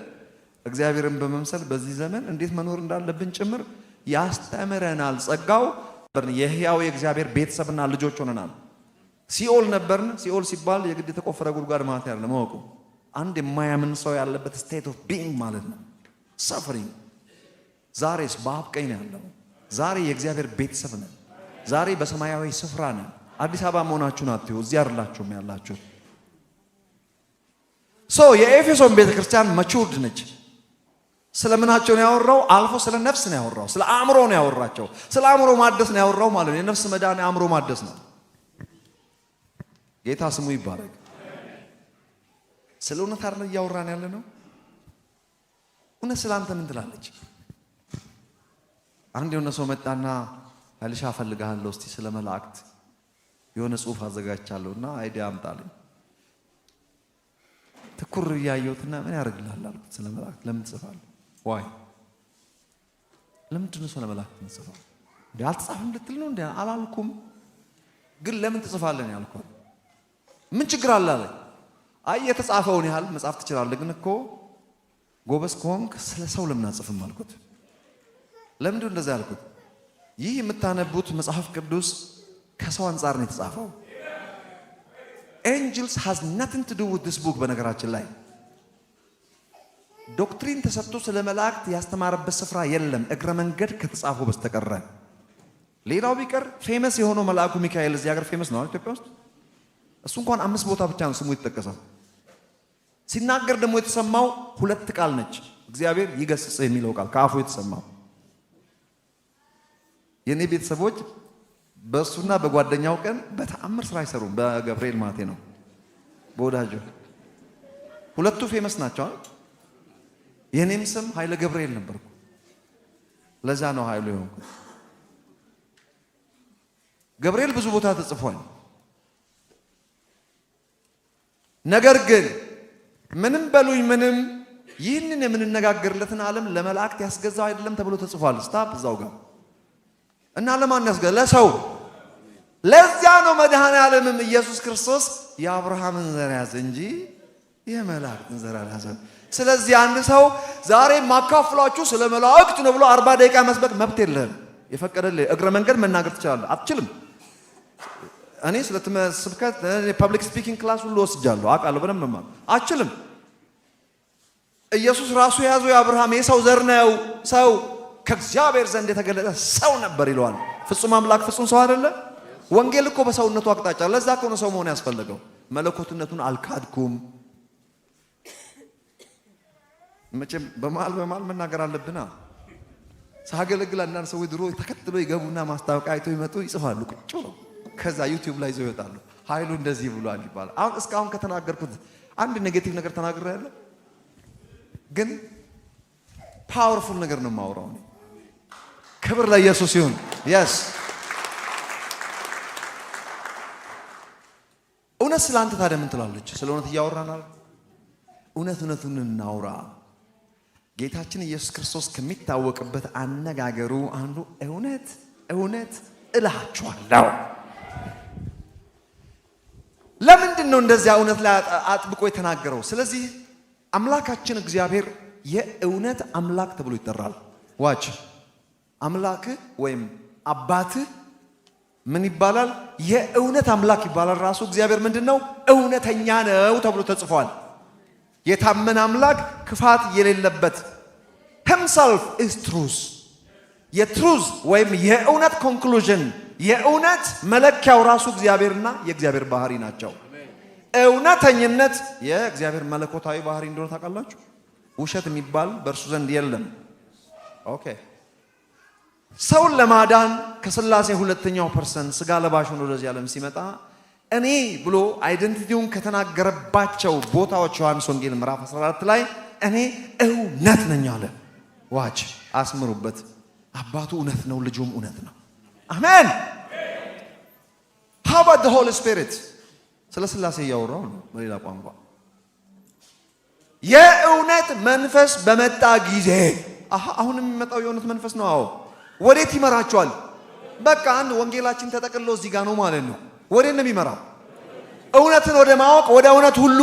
እግዚአብሔርን በመምሰል በዚህ ዘመን እንዴት መኖር እንዳለብን ጭምር ያስተምረናል። ጸጋው የሕያው የእግዚአብሔር ቤተሰብና ልጆች ሆነናል። ሲኦል ነበርን። ሲኦል ሲባል የግድ የተቆፈረ ጉድጓድ ማለት አይደለም። ማወቁ አንድ የማያምን ሰው ያለበት ስቴት ኦፍ ቢንግ ማለት ነው። ሰፈሪንግ። ዛሬስ በአብ ቀኝ ነው ያለው። ዛሬ የእግዚአብሔር ቤተሰብ ነን። ዛሬ በሰማያዊ ስፍራ ነን። አዲስ አበባ መሆናችሁን አትዩ፣ እዚህ አይደላችሁም ያላችሁ። የኤፌሶን ቤተክርስቲያን ማቹርድ ነች። ስለምናቸው ነው ያወራው? አልፎ ስለ ነፍስ ነው ያወራው። ስለ አእምሮ ነው ያወራቸው። ስለ አእምሮ ማደስ ነው ያወራው ማለት ነው። የነፍስ መዳን የአእምሮ ማደስ ነው። ጌታ ስሙ ይባረክ። ስለ እውነት አይደል እያወራን ያለ ነው? እውነት ስለ አንተ ምን ትላለች? አንድ የሆነ ሰው መጣና አልሻ ፈልጋለሁ እስቲ ስለ መላእክት የሆነ ጽሑፍ አዘጋጅቻለሁና አይዲያ አምጣልኝ። ትኩር እያየሁትና ምን ያደርግልሃል አልኩት። ስለ መላእክት ለምን ትጽፋለህ? ዋይ ለምንድን ነው ስለ መላእክት ትጽፋለህ? እንዴ አልተጻፈም ልትል ነው እንዴ? አላልኩም፣ ግን ለምን ትጽፋለህ ያልኩት። ምን ችግር አለ አለ። አይ የተጻፈውን ያህል መጻፍ ትችላለህ፣ ግን እኮ ጎበዝ ከሆንክ ስለ ሰው ለምን አጽፍም አልኩት። ለምንድን ነው እንደዛ ያልኩት? ይህ የምታነቡት መጽሐፍ ቅዱስ ከሰው አንጻር ነው የተጻፈው። ኤንጅልስ ሃዝ ናቲንግ ቱ ዱ ዊዝ ዲስ ቡክ። በነገራችን ላይ ዶክትሪን ተሰጥቶ ስለ መላእክት ያስተማረበት ስፍራ የለም እግረ መንገድ ከተጻፈው በስተቀር። ሌላው ቢቀር ፌመስ የሆነው መልአኩ ሚካኤል እዚህ ሀገር ፌመስ ነው ኢትዮጵያ ውስጥ። እሱ እንኳን 5 ቦታ ብቻ ነው ስሙ የተጠቀሰው። ሲናገር ደግሞ የተሰማው 2 ቃል ነች። እግዚአብሔር ይገስጽ የሚለው ቃል ከአፉ የተሰማው። የኔ ቤተሰቦች በእሱና በጓደኛው ቀን በተአምር ስራ አይሰሩም። በገብርኤል ማቴ ነው በወዳጁ ሁለቱ ፌመስ ናቸው። የኔም ስም ኃይለ ገብርኤል ነበርኩ። ለዛ ነው ኃይሉ የሆንኩት። ገብርኤል ብዙ ቦታ ተጽፏል። ነገር ግን ምንም በሉኝ ምንም ይህንን የምንነጋገርለትን ዓለም ለመላእክት ያስገዛው አይደለም ተብሎ ተጽፏል። ስታፕ እዛው ጋር እና ለማን ያስገዛ? ለሰው። ለዚያ ነው መድኃኔ ዓለምም ኢየሱስ ክርስቶስ የአብርሃምን ዘር ያዘ እንጂ የመላእክትን ዘር አልያዘም። ስለዚህ አንድ ሰው ዛሬ ማካፍሏችሁ ስለ መላእክት ነው ብሎ 40 ደቂቃ መስበክ መብት የለህም። የፈቀደልህ እግረ መንገድ መናገር ትችላለህ። አትችልም። እኔ ስለ ስብከት ፐብሊክ ስፒኪንግ ክላስ ሁሉ ወስጃለሁ፣ አውቃለሁ በደንብ ነው። አትችልም። ኢየሱስ ራሱ የያዘው የአብርሃም የሰው ዘር ነው። ሰው ከእግዚአብሔር ዘንድ የተገለጠ ሰው ነበር ይለዋል። ፍጹም አምላክ ፍጹም ሰው አይደለ? ወንጌል እኮ በሰውነቱ አቅጣጫ። ለዛ ከሆነ ሰው መሆን ያስፈልገው። መለኮትነቱን አልካድኩም። መቼም በመሃል መናገር አለብና ሳገለግል አንዳንድ ሰዎች ድሮ ተከትሎ ይገቡና ማስታወቂያ አይተው ይመጡ ይጽፋሉ ቁጭ ብለው። ከዛ ዩቲዩብ ላይ ይዘው ይወጣሉ። ኃይሉ እንደዚህ ብሏል ይባላል። አሁን እስካሁን ከተናገርኩት አንድ ኔጌቲቭ ነገር ተናግሬያለሁ፣ ግን ፓወርፉል ነገር ነው የማወራው። ክብር ለኢየሱስ ይሁን። የስ እውነት ስለ አንተ ታዲያ ምን ትላለች? ስለ እውነት እያወራናል። እውነቱን እናውራ። ጌታችን ኢየሱስ ክርስቶስ ከሚታወቅበት አነጋገሩ አንዱ እውነት እውነት እላችኋለሁ። ለምንድን ነው እንደዚያ እውነት ላይ አጥብቆ የተናገረው? ስለዚህ አምላካችን እግዚአብሔር የእውነት አምላክ ተብሎ ይጠራል። ዋች አምላክ ወይም አባት ምን ይባላል? የእውነት አምላክ ይባላል። ራሱ እግዚአብሔር ምንድነው? እውነተኛ ነው ተብሎ ተጽፏል። የታመነ አምላክ ክፋት የሌለበት himself is truth። የትሩዝ ወይም የእውነት ኮንክሉዥን የእውነት መለኪያው ራሱ እግዚአብሔርና የእግዚአብሔር ባህሪ ናቸው። እውነተኝነት የእግዚአብሔር መለኮታዊ ባህሪ እንደሆነ ታውቃላችሁ። ውሸት የሚባል በእርሱ ዘንድ የለም። ኦኬ ሰውን ለማዳን ከሥላሴ ሁለተኛው ፐርሰን ስጋ ለባሽ ሆኖ ወደዚህ ዓለም ሲመጣ እኔ ብሎ አይደንቲቲውን ከተናገረባቸው ቦታዎች ዮሐንስ ወንጌል ምዕራፍ 14 ላይ እኔ እውነት ነኝ አለ። ዋች አስምሩበት። አባቱ እውነት ነው፣ ልጁም እውነት ነው። አሜን። how about the holy spirit? ስለ ሥላሴ እያወራው ነው በሌላ ቋንቋ። የእውነት መንፈስ በመጣ ጊዜ አሁን የሚመጣው የእውነት መንፈስ ነው። አዎ ወዴት ይመራቸዋል? በቃ አንድ ወንጌላችን ተጠቅልሎ እዚህ ጋር ነው ማለት ነው። ወዴት ነው የሚመራው? እውነትን ወደ ማወቅ፣ ወደ እውነት ሁሉ።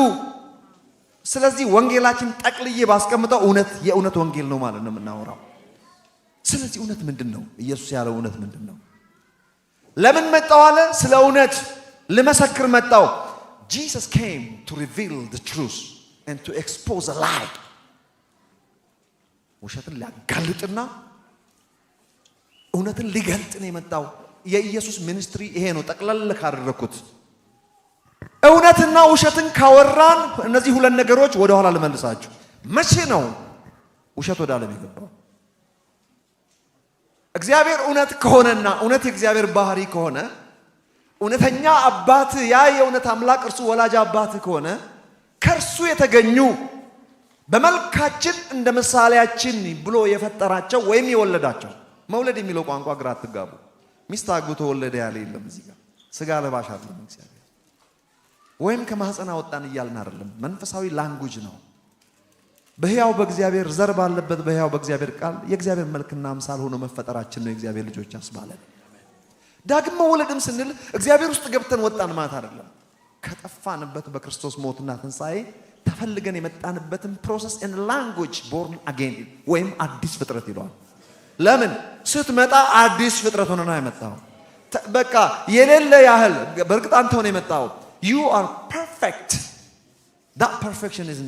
ስለዚህ ወንጌላችን ጠቅልዬ ባስቀምጠው እውነት የእውነት ወንጌል ነው ማለት ነው የምናወራው። ስለዚህ እውነት ምንድን ነው? ኢየሱስ ያለው እውነት ምንድን ነው? ለምን መጣው አለ? ስለ እውነት ልመሰክር መጣው። Jesus came to reveal the truth and to expose a lie። ውሸትን ሊያጋልጥና እውነትን ሊገልጥ ነው የመጣው። የኢየሱስ ሚኒስትሪ ይሄ ነው። ጠቅለል ካደረኩት እውነትና ውሸትን ካወራን እነዚህ ሁለት ነገሮች ወደ ኋላ ልመልሳችሁ። መቼ ነው ውሸት ወደ ዓለም የገባው? እግዚአብሔር እውነት ከሆነና እውነት የእግዚአብሔር ባህሪ ከሆነ እውነተኛ አባት ያ የእውነት አምላክ እርሱ ወላጅ አባት ከሆነ ከእርሱ የተገኙ በመልካችን እንደ ምሳሌያችን ብሎ የፈጠራቸው ወይም የወለዳቸው። መውለድ የሚለው ቋንቋ ግራ አትጋቡ። ሚስት አግብቶ ወለደ ያለ የለም እዚህ ጋር። ስጋ ለባሽ አይደለም እግዚአብሔር፣ ወይም ከማህፀን አወጣን እያልን አይደለም። መንፈሳዊ ላንጉጅ ነው። በሕያው በእግዚአብሔር ዘር ባለበት በሕያው በእግዚአብሔር ቃል የእግዚአብሔር መልክና አምሳል ሆኖ መፈጠራችን ነው የእግዚአብሔር ልጆች ያስባለን። ዳግም መወለድም ስንል እግዚአብሔር ውስጥ ገብተን ወጣን ማለት አይደለም። ከጠፋንበት በክርስቶስ ሞትና ትንሣኤ ተፈልገን የመጣንበትን ፕሮሰስ ኤንድ ላንጉጅ ቦርን አጌን ወይም አዲስ ፍጥረት ይለዋል። ለምን ስትመጣ አዲስ ፍጥረት ሆነ ነው የመጣው። በቃ የሌለ ያህል በእርግጥ አንተ ሆነ የመጣው። you are perfect። that perfection is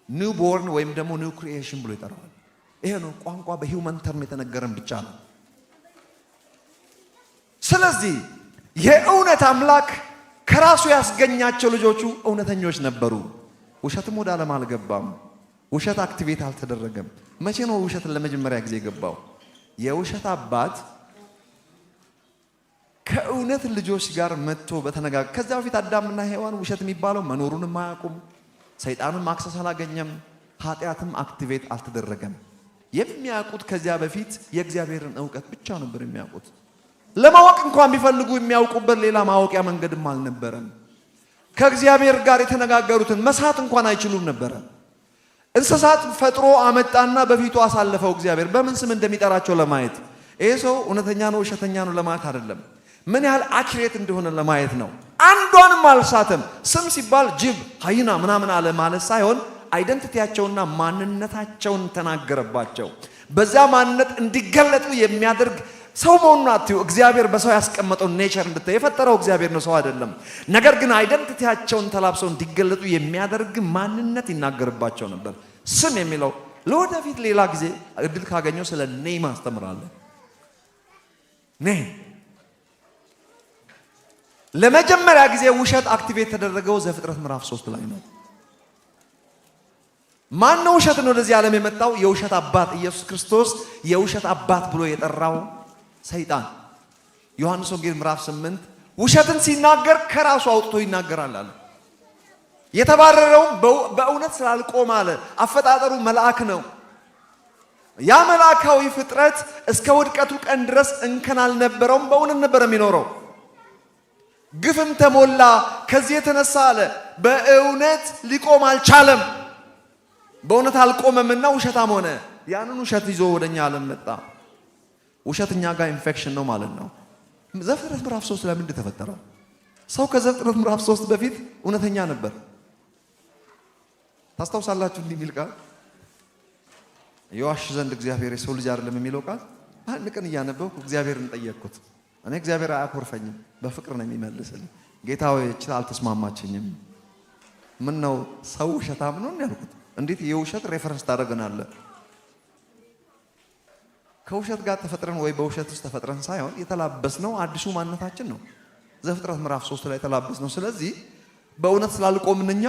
new born ወይም ደግሞ new creation ብሎ ይጠራዋል። ይሄ ነው ቋንቋ በሂውመን ተርም የተነገረን ብቻ ነው። ስለዚህ የእውነት አምላክ ከራሱ ያስገኛቸው ልጆቹ እውነተኞች ነበሩ። ውሸትም ወደ ዓለም አልገባም። ውሸት አክቲቬት አልተደረገም። መቼ ነው ውሸትን ለመጀመሪያ ጊዜ የገባው? የውሸት አባት ከእውነት ልጆች ጋር መጥቶ በተነጋገረ። ከዛ በፊት አዳምና ሔዋን ውሸት የሚባለው መኖሩንም አያውቁም። ሰይጣንም አክሰስ አላገኘም። ኃጢአትም አክቲቬት አልተደረገም። የሚያውቁት ከዚያ በፊት የእግዚአብሔርን እውቀት ብቻ ነበር የሚያውቁት። ለማወቅ እንኳን ቢፈልጉ የሚያውቁበት ሌላ ማወቂያ መንገድም አልነበረም። ከእግዚአብሔር ጋር የተነጋገሩትን መስራት እንኳን አይችሉም ነበረ። እንስሳት ፈጥሮ አመጣና በፊቱ አሳለፈው እግዚአብሔር በምን ስም እንደሚጠራቸው ለማየት። ይሄ ሰው እውነተኛ ነው ውሸተኛ ነው ለማለት አይደለም፣ ምን ያህል አኪሬት እንደሆነ ለማየት ነው። አንዷንም አልሳተም። ስም ሲባል ጅብ፣ ሃይና ምናምን አለ ማለት ሳይሆን አይደንቲቲያቸውና ማንነታቸውን ተናገረባቸው። በዛ ማንነት እንዲገለጡ የሚያደርግ ሰው መሆኑን አትዩ። እግዚአብሔር በሰው ያስቀመጠው ኔቸር እንድታይ የፈጠረው እግዚአብሔር ነው፣ ሰው አይደለም። ነገር ግን አይደንቲቲያቸውን ተላብሰው እንዲገለጡ የሚያደርግ ማንነት ይናገርባቸው ነበር። ስም የሚለው ለወደፊት ሌላ ጊዜ እድል ካገኘው ስለ ኔም አስተምራለሁ። ኔም ለመጀመሪያ ጊዜ ውሸት አክቲቬት የተደረገው ዘፍጥረት ምዕራፍ 3 ላይ ነው። ማን ነው ውሸትን ወደዚህ ዓለም የመጣው? የውሸት አባት ኢየሱስ ክርስቶስ የውሸት አባት ብሎ የጠራው ሰይጣን። ዮሐንስ ወንጌል ምዕራፍ 8 ውሸትን ሲናገር ከራሱ አውጥቶ ይናገራል አለ። የተባረረውም በእውነት ስላልቆመ አለ። አፈጣጠሩ መልአክ ነው። ያ መልአካዊ ፍጥረት እስከ ውድቀቱ ቀን ድረስ እንከን አልነበረውም። በእውነት ነበር የሚኖረው። ግፍም ተሞላ። ከዚህ የተነሳ አለ በእውነት ሊቆም አልቻለም። በእውነት አልቆመምና ውሸታም ሆነ። ያንን ውሸት ይዞ ወደኛ ዓለም መጣ። ውሸት እኛ ጋር ኢንፌክሽን ነው ማለት ነው። ዘፍጥረት ምዕራፍ 3 ላይ ምንድን ተፈጠረው? ሰው ከዘፍጥረት ምዕራፍ 3 በፊት እውነተኛ ነበር። ታስታውሳላችሁ? እንዲህ የሚል ቃል የዋሽ ዘንድ እግዚአብሔር የሰው ልጅ አይደለም የሚለው ቃል አንድ ቀን እያነበብኩ እግዚአብሔርን ጠየቅኩት። እኔ እግዚአብሔር አያኮርፈኝም፣ በፍቅር ነው የሚመልስልኝ። ጌታ ሆይ እችል አልተስማማችኝም። ምን ነው ሰው ውሸታም ነው ያልኩት። እንዴት የውሸት ሬፈረንስ ታደርገናለህ? ከውሸት ጋር ተፈጥረን ወይ በውሸት ውስጥ ተፈጥረን ሳይሆን የተላበስነው አዲሱ ማንነታችን ነው። ዘፍጥረት ምዕራፍ 3 ላይ የተላበስነው። ስለዚህ በእውነት ስላልቆምንኛ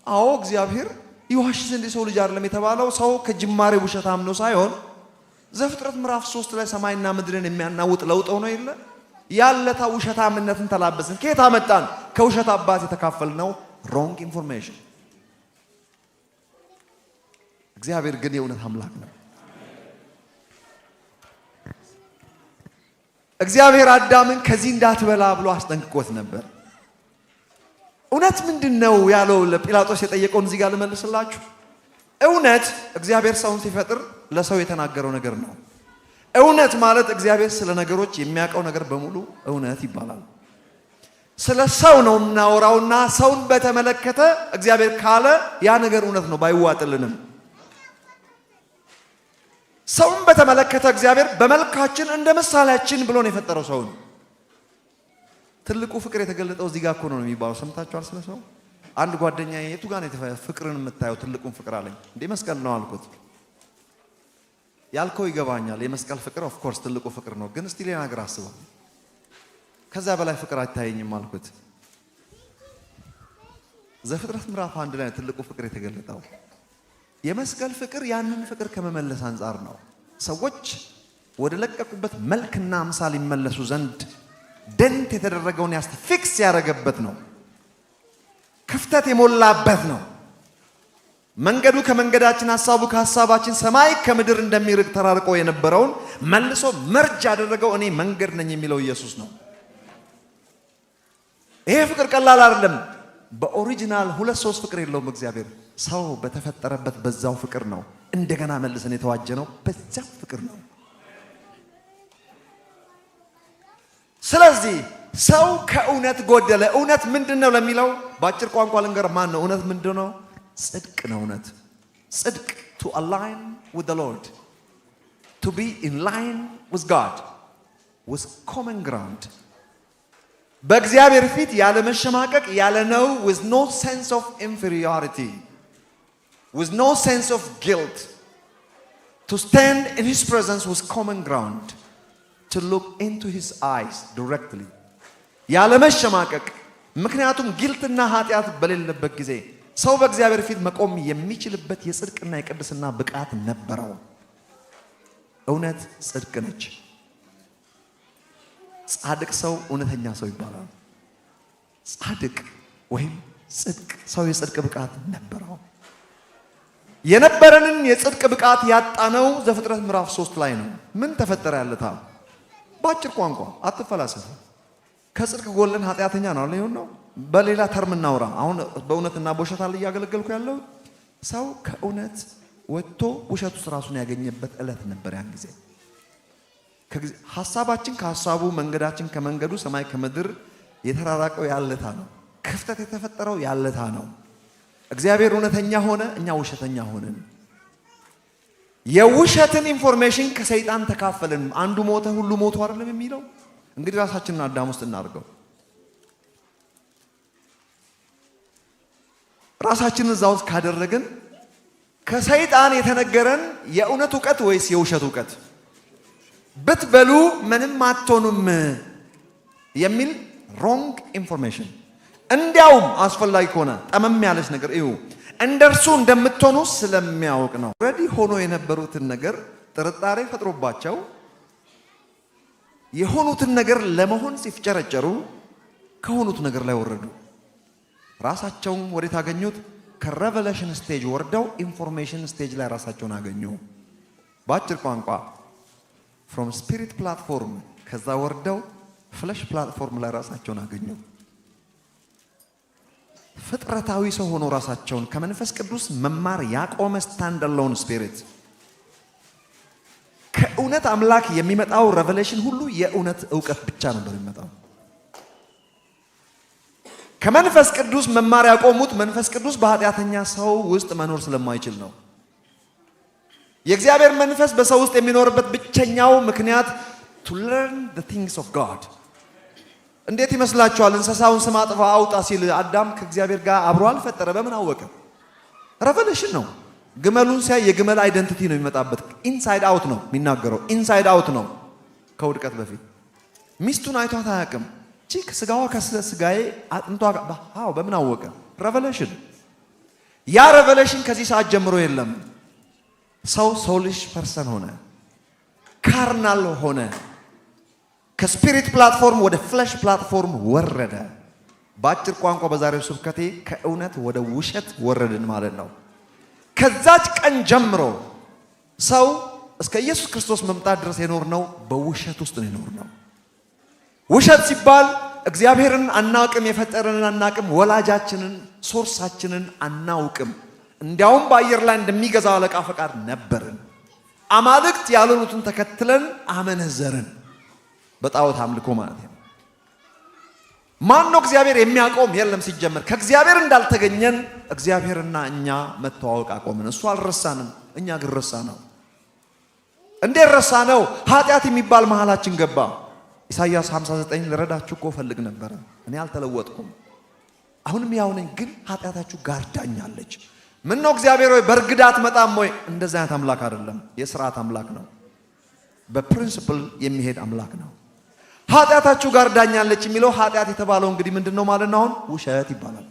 አዎ እግዚአብሔር ይዋሽ ዘንድ የሰው ልጅ አይደለም የተባለው ሰው ከጅማሬ ውሸታም ነው ሳይሆን ዘፍጥረት ምዕራፍ 3 ላይ ሰማይና ምድርን የሚያናውጥ ለውጥ ነው የለ ያለታ ውሸታምነትን ተላበስን። ከየት አመጣን? ከውሸት አባት የተካፈልነው ሮንግ ኢንፎርሜሽን። እግዚአብሔር ግን የእውነት አምላክ ነው። እግዚአብሔር አዳምን ከዚህ እንዳትበላ ብሎ አስጠንቅቆት ነበር። እውነት ምንድነው ያለው? ለጲላጦስ የጠየቀውን እዚህ ጋር ልመልስላችሁ። እውነት እግዚአብሔር ሰውን ሲፈጥር ለሰው የተናገረው ነገር ነው። እውነት ማለት እግዚአብሔር ስለ ነገሮች የሚያውቀው ነገር በሙሉ እውነት ይባላል። ስለ ሰው ነው እናወራውና ሰውን በተመለከተ እግዚአብሔር ካለ ያ ነገር እውነት ነው ባይዋጥልንም። ሰውን በተመለከተ እግዚአብሔር በመልካችን እንደ ምሳሌያችን ብሎ ነው የፈጠረው ሰውን። ትልቁ ፍቅር የተገለጠው እዚህ ጋር እኮ ነው የሚባለው። ሰምታችኋል ስለ ሰው? አንድ ጓደኛዬ የቱ ጋር ነው ፍቅርን የምታየው ትልቁን ፍቅር አለኝ። እንዴ መስቀል ነው አልኩት። ያልከው ይገባኛል። የመስቀል ፍቅር ኦፍ ኮርስ ትልቁ ፍቅር ነው፣ ግን እስቲ ሌላ ነገር አስበው። ከዛ በላይ ፍቅር አይታየኝም አልኩት። ዘፍጥረት ምዕራፍ 1 ላይ ትልቁ ፍቅር የተገለጠው የመስቀል ፍቅር ያንን ፍቅር ከመመለስ አንጻር ነው። ሰዎች ወደ ለቀቁበት መልክና አምሳል ይመለሱ ዘንድ ደንት የተደረገውን ፊክስ ያደረገበት ነው። ክፍተት የሞላበት ነው። መንገዱ ከመንገዳችን፣ ሐሳቡ ከሐሳባችን፣ ሰማይ ከምድር እንደሚርቅ ተራርቆ የነበረውን መልሶ መርጅ ያደረገው እኔ መንገድ ነኝ የሚለው ኢየሱስ ነው። ይሄ ፍቅር ቀላል አይደለም። በኦሪጂናል 2-3 ፍቅር የለውም እግዚአብሔር። ሰው በተፈጠረበት በዛው ፍቅር ነው እንደገና መልሰን የተዋጀነው በዛው ፍቅር ነው። ስለዚህ ሰው ከእውነት ጎደለ። እውነት ምንድነው ለሚለው በአጭር ቋንቋ ልንገር። ማን ነው እውነት? ምንድነው? ጽድቅ ነው እውነት። ጽድቅ to align with the Lord, to be in line with God, with common ground. በእግዚአብሔር ፊት ያለ መሸማቀቅ ያለ ነው፣ with no sense of inferiority, with no sense of guilt, to stand in his presence with common ground, to look into his eyes directly. ያለ መሸማቀቅ። ምክንያቱም ጊልትና ኃጢአት በሌለበት ጊዜ ሰው በእግዚአብሔር ፊት መቆም የሚችልበት የጽድቅና የቅድስና ብቃት ነበረው። እውነት ጽድቅ ነች። ጻድቅ ሰው እውነተኛ ሰው ይባላል። ጻድቅ ወይም ጽድቅ ሰው የጽድቅ ብቃት ነበረው። የነበረንን የጽድቅ ብቃት ያጣነው ዘፍጥረት ምዕራፍ 3 ላይ ነው። ምን ተፈጠረ ያለታ? በአጭር ቋንቋ አትፈላሰፉ። ከጽድቅ ጎለን ኃጢአተኛ ነው አለ። ነው በሌላ ተርም እናውራ። አሁን በእውነትና በውሸት አለ እያገለገልኩ ያለው ሰው ከእውነት ወጥቶ ውሸት ውስጥ ራሱን ያገኘበት ዕለት ነበር። ያን ጊዜ ሐሳባችን ከሐሳቡ፣ መንገዳችን ከመንገዱ፣ ሰማይ ከምድር የተራራቀው ያለታ ነው። ክፍተት የተፈጠረው ያለታ ነው። እግዚአብሔር እውነተኛ ሆነ፣ እኛ ውሸተኛ ሆነን የውሸትን ኢንፎርሜሽን ከሰይጣን ተካፈልን። አንዱ ሞተ ሁሉ ሞቱ አይደለም የሚለው። እንግዲህ ራሳችንን አዳም ውስጥ እናድርገው። ራሳችንን እዛ ውስጥ ካደረግን ከሰይጣን የተነገረን የእውነት ዕውቀት ወይስ የውሸት ዕውቀት? ብትበሉ ምንም አትሆኑም የሚል ሮንግ ኢንፎርሜሽን። እንዲያውም አስፈላጊ ከሆነ ጠመም ያለች ነገር እዩ፣ እንደርሱ እንደምትሆኑ ስለሚያውቅ ነው። ሬዲ ሆኖ የነበሩትን ነገር ጥርጣሬ ፈጥሮባቸው የሆኑትን ነገር ለመሆን ሲፍጨረጨሩ ከሆኑት ነገር ላይ ወረዱ። ራሳቸውን ወዴት አገኙት? ከሬቨሌሽን ስቴጅ ወርደው ኢንፎርሜሽን ስቴጅ ላይ ራሳቸውን አገኙ። በአጭር ቋንቋ ፍሮም ስፒሪት ፕላትፎርም ከዛ ወርደው ፍለሽ ፕላትፎርም ላይ ራሳቸውን አገኙ። ፍጥረታዊ ሰው ሆኖ ራሳቸውን ከመንፈስ ቅዱስ መማር ያቆመ ስታንድ አሎን ስፒሪት። ከእውነት አምላክ የሚመጣው ሬቨሌሽን ሁሉ የእውነት ዕውቀት ብቻ ነበር የሚመጣው። ከመንፈስ ቅዱስ መማር ያቆሙት መንፈስ ቅዱስ በኃጢአተኛ ሰው ውስጥ መኖር ስለማይችል ነው። የእግዚአብሔር መንፈስ በሰው ውስጥ የሚኖርበት ብቸኛው ምክንያት to learn the things of God። እንዴት ይመስላችኋል? እንስሳውን ስም አጥፋ አውጣ ሲል አዳም ከእግዚአብሔር ጋር አብሮ አልፈጠረ? በምን አወቀ? ሬቨሌሽን ነው። ግመሉን ሲያይ የግመል አይደንቲቲ ነው የሚመጣበት። ኢንሳይድ አውት ነው የሚናገረው። ኢንሳይድ አውት ነው። ከውድቀት በፊት ሚስቱን አይቷት አያውቅም። ቺክ ስጋዋ ከስጋዬ አጥንቷ በምን አወቀ? ሬቨሌሽን። ያ ሬቨሌሽን ከዚህ ሰዓት ጀምሮ የለም። ሰው ሶሊሽ ፐርሰን ሆነ፣ ካርናል ሆነ። ከስፒሪት ፕላትፎርም ወደ ፍለሽ ፕላትፎርም ወረደ። በአጭር ቋንቋ በዛሬው ስብከቴ ከእውነት ወደ ውሸት ወረድን ማለት ነው። ከዛች ቀን ጀምሮ ሰው እስከ ኢየሱስ ክርስቶስ መምጣት ድረስ የኖርነው በውሸት ውስጥ ነው የኖርነው። ውሸት ሲባል እግዚአብሔርን አናውቅም፣ የፈጠረንን አናውቅም፣ ወላጃችንን ሶርሳችንን አናውቅም። እንዲያውም በአየር ላይ እንደሚገዛው አለቃ ፈቃድ ነበርን። አማልክት ያልሆኑትን ተከትለን አመነዘርን። በጣዖት አምልኮ ማለት ነው። ማን ነው እግዚአብሔር የሚያቆም? የለም። ሲጀመር ከእግዚአብሔር እንዳልተገኘን እግዚአብሔርና እኛ መተዋወቅ አቆምን። እሱ አልረሳንም፣ እኛ ግን ረሳ ነው። እንዴት ረሳ ነው? ኃጢአት የሚባል መሃላችን ገባ። ኢሳይያስ 59 ልረዳችሁ እኮ ፈልግ ነበረ፣ እኔ አልተለወጥኩም፣ አሁንም ያው ነኝ፣ ግን ኃጢአታችሁ ጋርዳኛለች። ምን ነው እግዚአብሔር ሆይ በእርግዳት መጣም ወይ? እንደዛ አይነት አምላክ አይደለም። የሥርዓት አምላክ ነው። በፕሪንሲፕል የሚሄድ አምላክ ነው። ኃጢአታችሁ ጋርዳኛለች የሚለው ኃጢአት የተባለው እንግዲህ ምንድነው ማለት ነው? አሁን ውሸት ይባላል።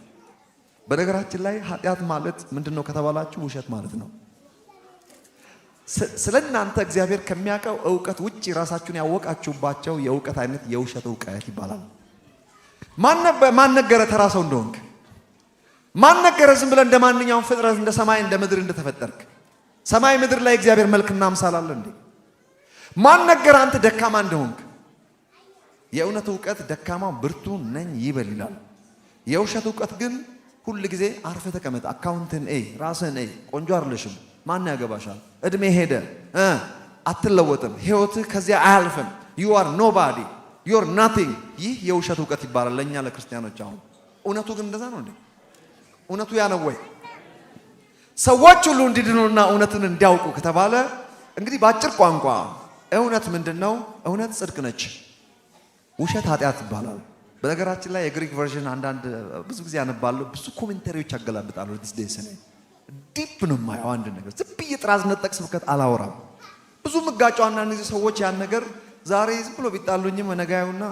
በነገራችን ላይ ኃጢአት ማለት ምንድነው ከተባላችሁ ውሸት ማለት ነው። ስለናንተ እግዚአብሔር ከሚያውቀው ዕውቀት ውጪ ራሳችሁን ያወቃችሁባቸው የዕውቀት አይነት የውሸት ዕውቀት ይባላል። ማን ነገረ ተራ ሰው እንደሆንክ? ማን ነገረ ዝም ብለህ እንደማንኛውም ፍጥረት እንደ ሰማይ እንደ ምድር እንደተፈጠርክ? ሰማይ ምድር ላይ እግዚአብሔር መልክና አምሳል አለ እንዴ? ማን ነገረ አንተ ደካማ እንደሆንክ? የእውነት ዕውቀት ደካማ ብርቱ ነኝ ይበል ይላል። የውሸት ዕውቀት ግን ሁል ጊዜ አርፈ ተቀመጥ፣ አካውንትን ራስህን ቆንጆ አይደለሽም፣ ማን ያገባሻል፣ እድሜ ሄደ፣ አትለወጥም፣ ህይወትህ ከዚያ አያልፍም፣ you are nobody, you are nothing። ይህ የውሸት ዕውቀት ይባላል ለኛ ለክርስቲያኖች። አሁን እውነቱ ግን እንደዛ ነው እንዴ? እውነቱ ያ ነው ወይ? ሰዎች ሁሉ እንዲድኑና እውነትን እንዲያውቁ ከተባለ እንግዲህ በአጭር ቋንቋ እውነት ምንድነው? እውነት ጽድቅ ነች። ውሸት ኃጢአት ይባላል። በነገራችን ላይ የግሪክ ቨርዥን አንዳንድ ብዙ ጊዜ ያነባለሁ፣ ብዙ ኮሜንታሪዎች ያገላብጣሉ። ዲስ ዴይስ ላይ ዲፕ ነው የማየው አንድ ነገር። ዝም ብዬ ጥራዝ ነጠቅ ስብከት አላወራም። ብዙ ምጋጫው አንዳንድ ጊዜ ሰዎች ያን ነገር ዛሬ ዝም ብሎ ቢጣሉኝም ነገያዩና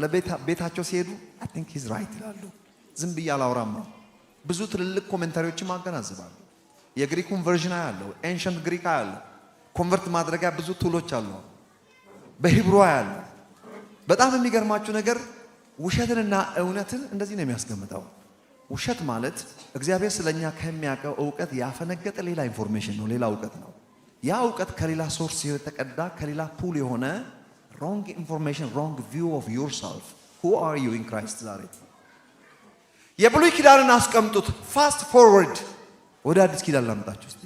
ለቤታቸው ሲሄዱ አይ ቲንክ ሂዝ ራይት ይላሉ። ዝም ብዬ አላወራም። ብዙ ትልልቅ ኮሜንታሪዎችም አገናዝባለሁ። የግሪኩን ቨርዥን ያለው ኤንሸንት ግሪክ ያለው ኮንቨርት ማድረጊያ ብዙ ቱሎች አሉ። በሂብሩ ያለው በጣም የሚገርማችሁ ነገር ውሸትንና እውነትን እንደዚህ ነው የሚያስቀምጠው። ውሸት ማለት እግዚአብሔር ስለኛ ከሚያውቀው ዕውቀት ያፈነገጠ ሌላ ኢንፎርሜሽን ነው፣ ሌላ ዕውቀት ነው። ያ ዕውቀት ከሌላ ሶርስ የተቀዳ ከሌላ ፑል የሆነ ሮንግ ኢንፎርሜሽን፣ ሮንግ ቪው ኦፍ ዮርሰልፍ who are you in Christ። ዛሬ የብሉይ ኪዳንን አስቀምጡት፣ ፋስት ፎርወርድ ወደ አዲስ ኪዳን ላምጣችሁ እስቲ።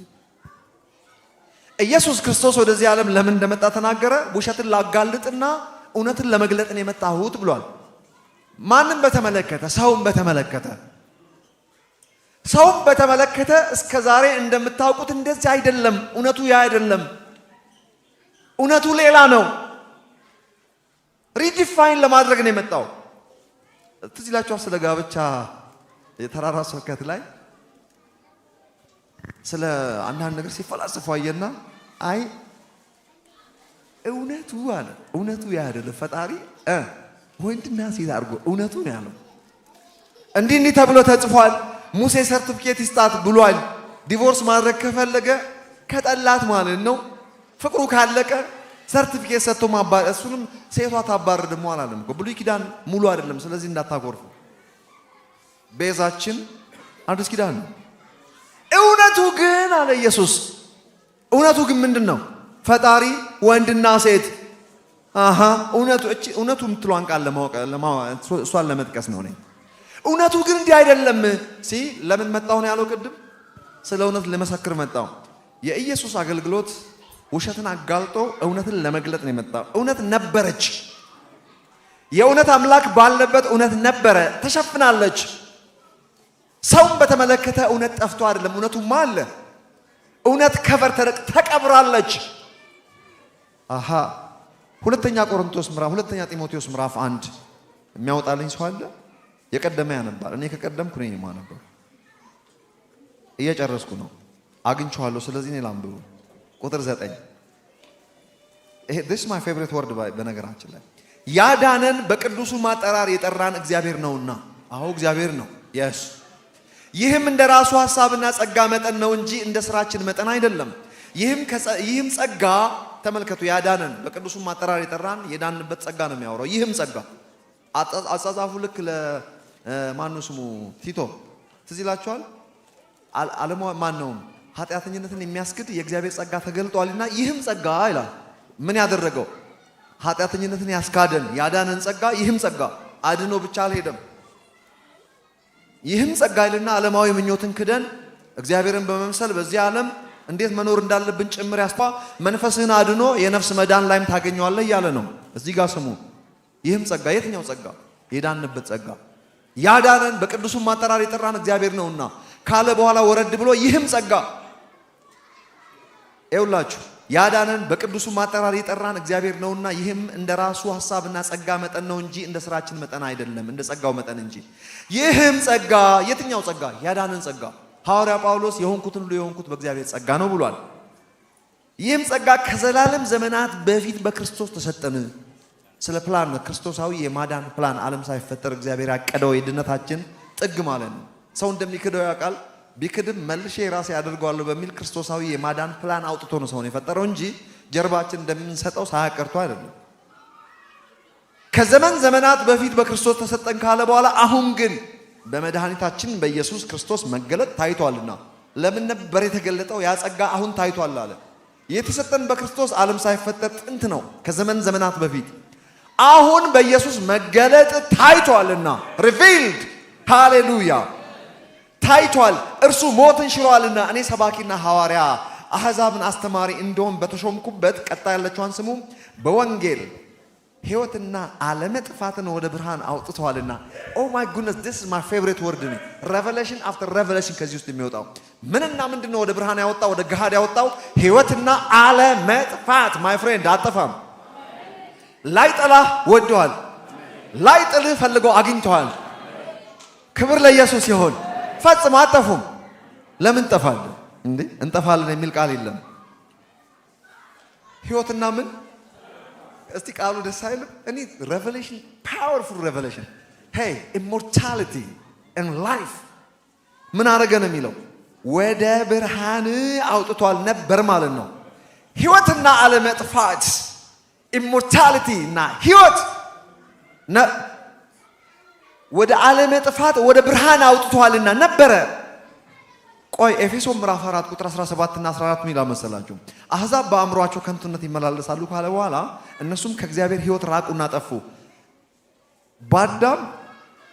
ኢየሱስ ክርስቶስ ወደዚህ ዓለም ለምን እንደመጣ ተናገረ። ውሸትን ላጋልጥና እውነትን ለመግለጥን የመጣሁት ብሏል። ማንን በተመለከተ? ሰውን በተመለከተ። ሰውን በተመለከተ እስከ ዛሬ እንደምታውቁት እንደዚህ አይደለም። እውነቱ ያ አይደለም። እውነቱ ሌላ ነው። ሪዲፋይን ለማድረግ ነው የመጣው። ትዝ ይላችኋል ስለ ጋብቻ የተራራ ስብከት ላይ ስለ አንዳንድ ነገር ሲፈላስፉ አየና አይ እውነቱ አለ እውነቱ ያ አይደለም። ፈጣሪ ወንድና ሴት አድርጎ እውነቱ ነው ያለው። እንዲህ ተብሎ ተጽፏል። ሙሴ ሰርቲፊኬት ይስጣት ብሏል። ዲቮርስ ማድረግ ከፈለገ ከጠላት ማለት ነው። ፍቅሩ ካለቀ ሰርቲፊኬት ሰጥቶ ማባረር፣ እሱንም ሴቷ ታባረር ደግሞ አላለም እኮ። ብሉይ ኪዳን ሙሉ አይደለም። ስለዚህ እንዳታኮርፉ። ቤዛችን አዲስ ኪዳን ነው። እውነቱ ግን አለ ኢየሱስ፣ እውነቱ ግን ምንድን ነው? ፈጣሪ ወንድና ሴት። እውነቱ የምትለዋን ቃል እሷን ለመጥቀስ ነው። እውነቱ ግን እንዲህ አይደለም። ለምን መጣሁ ነው ያለው ቅድም? ስለ እውነት ለመሰክር መጣሁ። የኢየሱስ አገልግሎት ውሸትን አጋልጦ እውነትን ለመግለጥ ነው የመጣው። እውነት ነበረች። የእውነት አምላክ ባለበት እውነት ነበረ፣ ተሸፍናለች። ሰውን በተመለከተ እውነት ጠፍቶ አይደለም፣ እውነቱማ አለ። እውነት ከበር ተቀብራለች። ሁለተኛ ጢሞቴዎስ ምዕራፍ 1 የሚያወጣልኝ ሰው አለ? የቀደመ ያነባል። እኔ ከቀደምኩ ነኝ የማነበው። እየጨረስኩ ነው፣ አግኝቼዋለሁ። ስለዚህ እኔ ላንብቡ። ቁጥር 9 this is my favorite word በነገራችን ላይ ያዳነን በቅዱሱ ማጠራር የጠራን እግዚአብሔር ነውና። አዎ እግዚአብሔር ነው። yes ይህም እንደ ራሱ ሐሳብና ጸጋ መጠን ነው እንጂ እንደ ስራችን መጠን አይደለም። ይህም ጸጋ ተመልከቱ፣ ያዳነን በቅዱሱ ማጠራር የጠራን የዳንበት ጸጋ ነው የሚያወራው። ይህም ጸጋ አጻጻፉ ልክ ለማኑ ስሙ ቲቶ ትዝ ይላችኋል። ዓለሙ ማነው ኃጢአተኝነትን የሚያስክድ የእግዚአብሔር ጸጋ ተገልጧልና ይህም ጸጋ ይላል። ምን ያደረገው? ኃጢአተኝነትን ያስካደን ያዳነን ጸጋ። ይህም ጸጋ አድኖ ብቻ አልሄደም። ይህም ጸጋ ይልና ዓለማዊ ምኞትን ክደን እግዚአብሔርን በመምሰል በዚህ ዓለም እንዴት መኖር እንዳለብን ጭምር ያስፋ መንፈስህን አድኖ የነፍስ መዳን ላይም ታገኘዋለህ እያለ ነው። እዚህ ጋር ስሙ። ይህም ጸጋ የትኛው ጸጋ? የዳንበት ጸጋ። ያዳነን በቅዱሱ ማጠራር የጠራን እግዚአብሔር ነውና ካለ በኋላ ወረድ ብሎ ይህም ጸጋ ይውላችሁ ያዳነን በቅዱሱ ማጠራር የጠራን እግዚአብሔር ነውና ይህም እንደ ራሱ ሐሳብና ጸጋ መጠን ነው እንጂ እንደ ስራችን መጠን አይደለም፣ እንደ ጸጋው መጠን እንጂ። ይህም ጸጋ የትኛው ጸጋ? ያዳነን ጸጋ። ሐዋርያ ጳውሎስ የሆንኩትን ሁሉ የሆንኩት በእግዚአብሔር ጸጋ ነው ብሏል። ይህም ጸጋ ከዘላለም ዘመናት በፊት በክርስቶስ ተሰጠን። ስለ ፕላን ክርስቶሳዊ የማዳን ፕላን ዓለም ሳይፈጠር እግዚአብሔር ያቀደው የድነታችን ጥግ ማለት ነው። ሰው እንደሚክደው ያውቃል። ቢክድም መልሼ ራሴ ያደርገዋለሁ በሚል ክርስቶሳዊ የማዳን ፕላን አውጥቶ ነው ሰውን የፈጠረው እንጂ ጀርባችን እንደምንሰጠው ሳያቀርቶ አይደለም። ከዘመን ዘመናት በፊት በክርስቶስ ተሰጠን ካለ በኋላ አሁን ግን በመድኃኒታችን በኢየሱስ ክርስቶስ መገለጥ ታይቷልና። ለምን ነበር የተገለጠው? ያ ጸጋ አሁን ታይቷል አለ። የተሰጠን በክርስቶስ ዓለም ሳይፈጠር ጥንት ነው፣ ከዘመን ዘመናት በፊት። አሁን በኢየሱስ መገለጥ ታይቷልና ሪቪልድ ሃሌሉያ ታይቷል። እርሱ ሞትን ሽሯልና እኔ ሰባኪና ሐዋርያ አሕዛብን አስተማሪ እንደሆን በተሾምኩበት ቀጣይ ያለችዋን ስሙ በወንጌል ሕይወትና አለመጥፋትን ወደ ብርሃን አውጥተዋልና። ኦ ማይ ጉድነስ this is my favorite word ነው። revelation after revelation ከዚህ ውስጥ የሚወጣው ምንና ምንድነው? ወደ ብርሃን ያወጣው፣ ወደ ገሃድ ያወጣው ሕይወትና አለመጥፋት። my friend አጠፋም። ላይጠላህ ወደዋል፣ ላይጥልህ ፈልገው አግኝተዋል። ክብር ለኢየሱስ ይሁን። ፈጽሞ አጠፉም። ለምን ጠፋለን እንዴ? እንጠፋለን የሚል ቃል የለም። ሕይወትና ምን እስቲ ቃሉ ደስ አይልም? እኔ revelation powerful revelation hey immortality and life ምን አረገ ነው የሚለው? ወደ ብርሃን አውጥቷል ነበር ማለት ነው። ሕይወትና አለመጥፋት immortality እና ሕይወት ወደ አለመጥፋት ወደ ብርሃን አውጥቷልና ነበረ። ቆይ ኤፌሶን ምዕራፍ 4 ቁጥር 17 እና 14 ምን ይላል መሰላችሁ? አሕዛብ በአእምሮአቸው ከንቱነት ይመላለሳሉ ካለ በኋላ እነሱም ከእግዚአብሔር ሕይወት ራቁና ጠፉ። በአዳም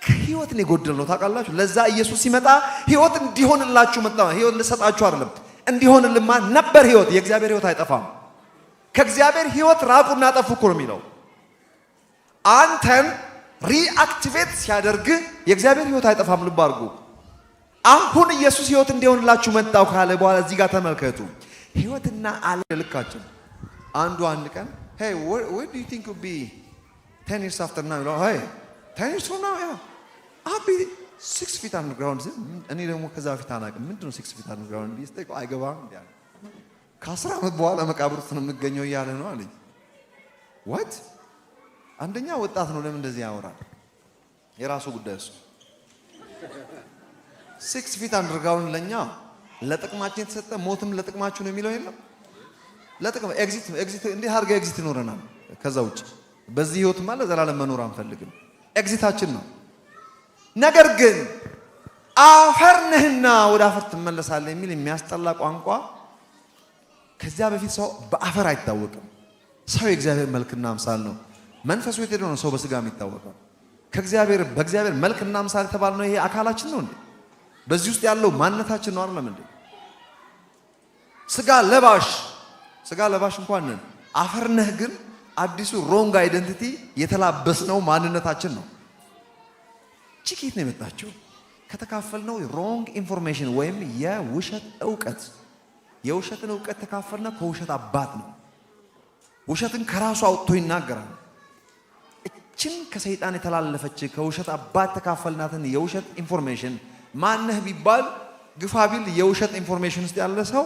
ከሕይወት ነው የጎደልነው ታውቃላችሁ። ለዛ ኢየሱስ ሲመጣ ሕይወት እንዲሆንላችሁ መጣ። ሕይወት ልሰጣችሁ አይደለም እንዲሆንልማ ነበር። ሕይወት የእግዚአብሔር ሕይወት አይጠፋም። ከእግዚአብሔር ሕይወት ራቁና ጠፉ እኮ ነው የሚለው። አንተን ሪአክቲቬት ሲያደርግ የእግዚአብሔር ሕይወት አይጠፋም። ልብ አድርጉ። አሁን ኢየሱስ ሕይወት እንዲሆንላችሁ መጣው ካለ በኋላ እዚህ ጋር ተመልከቱ። ሕይወትና አለ ልካችን አንድ ቀን hey what do you think would be 10 years after now? hey 10 years from now yeah I'll be 6 feet underground. እኔ ደግሞ ከዛ ፊት አናውቅም ምንድነው 6 feet underground ቢስጠይቁ አይገባም እንዴ? ከ10 ዓመት በኋላ መቃብር ውስጥ ነው የምገኘው እያለ ነው አለኝ። what አንደኛ ወጣት ነው፣ ለምን እንደዚህ ያወራል? የራሱ ጉዳይ እሱ። 6 feet underground ለኛ ለጥቅማችን የተሰጠ ሞትም ለጥቅማችሁ ነው የሚለው የለም። ለጥቅም ኤግዚት እንዴ አድርገ ኤግዚት ይኖረናል። ከዛ ውጭ በዚህ ህይወት ማለት ዘላለም መኖር አንፈልግም። ኤግዚታችን ነው። ነገር ግን አፈር ነህና ወደ አፈር ትመለሳለህ የሚል የሚያስጠላ ቋንቋ። ከዚያ በፊት ሰው በአፈር አይታወቅም። ሰው የእግዚአብሔር መልክና አምሳል ነው። መንፈሱ የተደረገ ነው ሰው በስጋ የሚታወቀው። በእግዚአብሔር መልክና አምሳል የተባለ ነው። ይሄ አካላችን ነው እንዴ? በዚህ ውስጥ ያለው ማንነታችን ነው አይደለም እንዴ? ስጋ ለባሽ እንኳን ነን። አፈር ነህ ግን አዲሱ ሮንግ አይደንቲቲ የተላበስነው ማንነታችን ነው። ቺኪት ነው የመጣችው ከተካፈልነው ሮንግ ኢንፎርሜሽን ወይም የውሸት ዕውቀት። የውሸትን ዕውቀት ተካፈልነው ከውሸት አባት ነው። ውሸትን ከራሱ አውጥቶ ይናገራል። እችን ከሰይጣን የተላለፈች ከውሸት አባት ተካፈልናትን የውሸት ኢንፎርሜሽን ማነህ ቢባል ግፋ ቢል የውሸት ኢንፎርሜሽን ውስጥ ያለ ሰው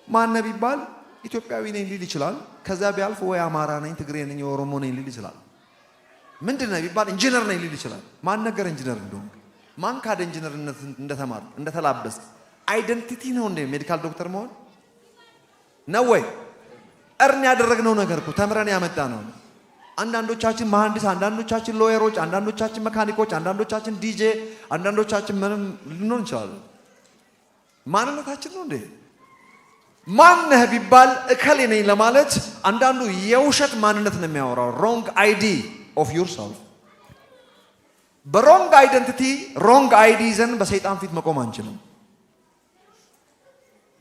ማነህ ቢባል ኢትዮጵያዊ ነኝ ሊል ይችላል። ከዛ ቢያልፍ ወይ አማራ ነኝ፣ ትግሬ ነኝ፣ ኦሮሞ ነኝ ሊል ይችላል። ምንድነው ቢባል ኢንጂነር ነኝ ሊል ይችላል። ማን ነገር ኢንጂነር እንደሆነ ማን ካደ ኢንጂነርነት እንደተማር እንደተላበስ አይደንቲቲ ነው እንደ ሜዲካል ዶክተር መሆን ነው ወይ? እርን ያደረግነው ነገር እኮ ተምረን ያመጣ ነው። አንዳንዶቻችን መሐንዲስ፣ አንዳንዶቻችን ሎየሮች፣ አንዳንዶቻችን መካኒኮች፣ አንዳንዶቻችን ዲጄ፣ አንዳንዶቻችን ምንም ልንሆን እንችላለን። ማንነታችን ነው እንዴ? ማነህ ቢባል እከሌ ነኝ ለማለት አንዳንዱ የውሸት ማንነት ነው የሚያወራው። ሮንግ አይዲ ኦፍ ዩርሰልፍ። በሮንግ አይደንቲቲ ሮንግ አይዲ ይዘን በሰይጣን ፊት መቆም አንችልም።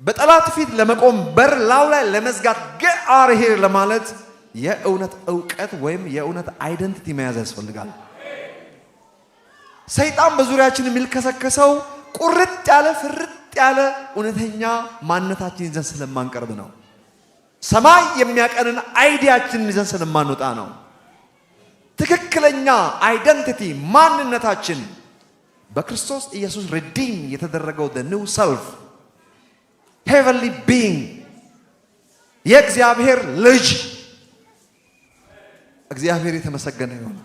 በጠላት ፊት ለመቆም በር ላው ላይ ለመዝጋት ገአር ሄር ለማለት የእውነት ዕውቀት ወይም የእውነት አይደንቲቲ መያዝ ያስፈልጋል። ሰይጣን በዙሪያችን የሚልከሰከሰው ቁርጥ ያለ ፍርጥ ያለ እውነተኛ ማንነታችን ይዘን ስለማንቀርብ ነው። ሰማይ የሚያቀንን አይዲያችንን ይዘን ስለማንወጣ ነው። ትክክለኛ አይደንቲቲ ማንነታችን በክርስቶስ ኢየሱስ ሪዲም የተደረገው the new self heavenly being የእግዚአብሔር ልጅ እግዚአብሔር የተመሰገነ ይሁን።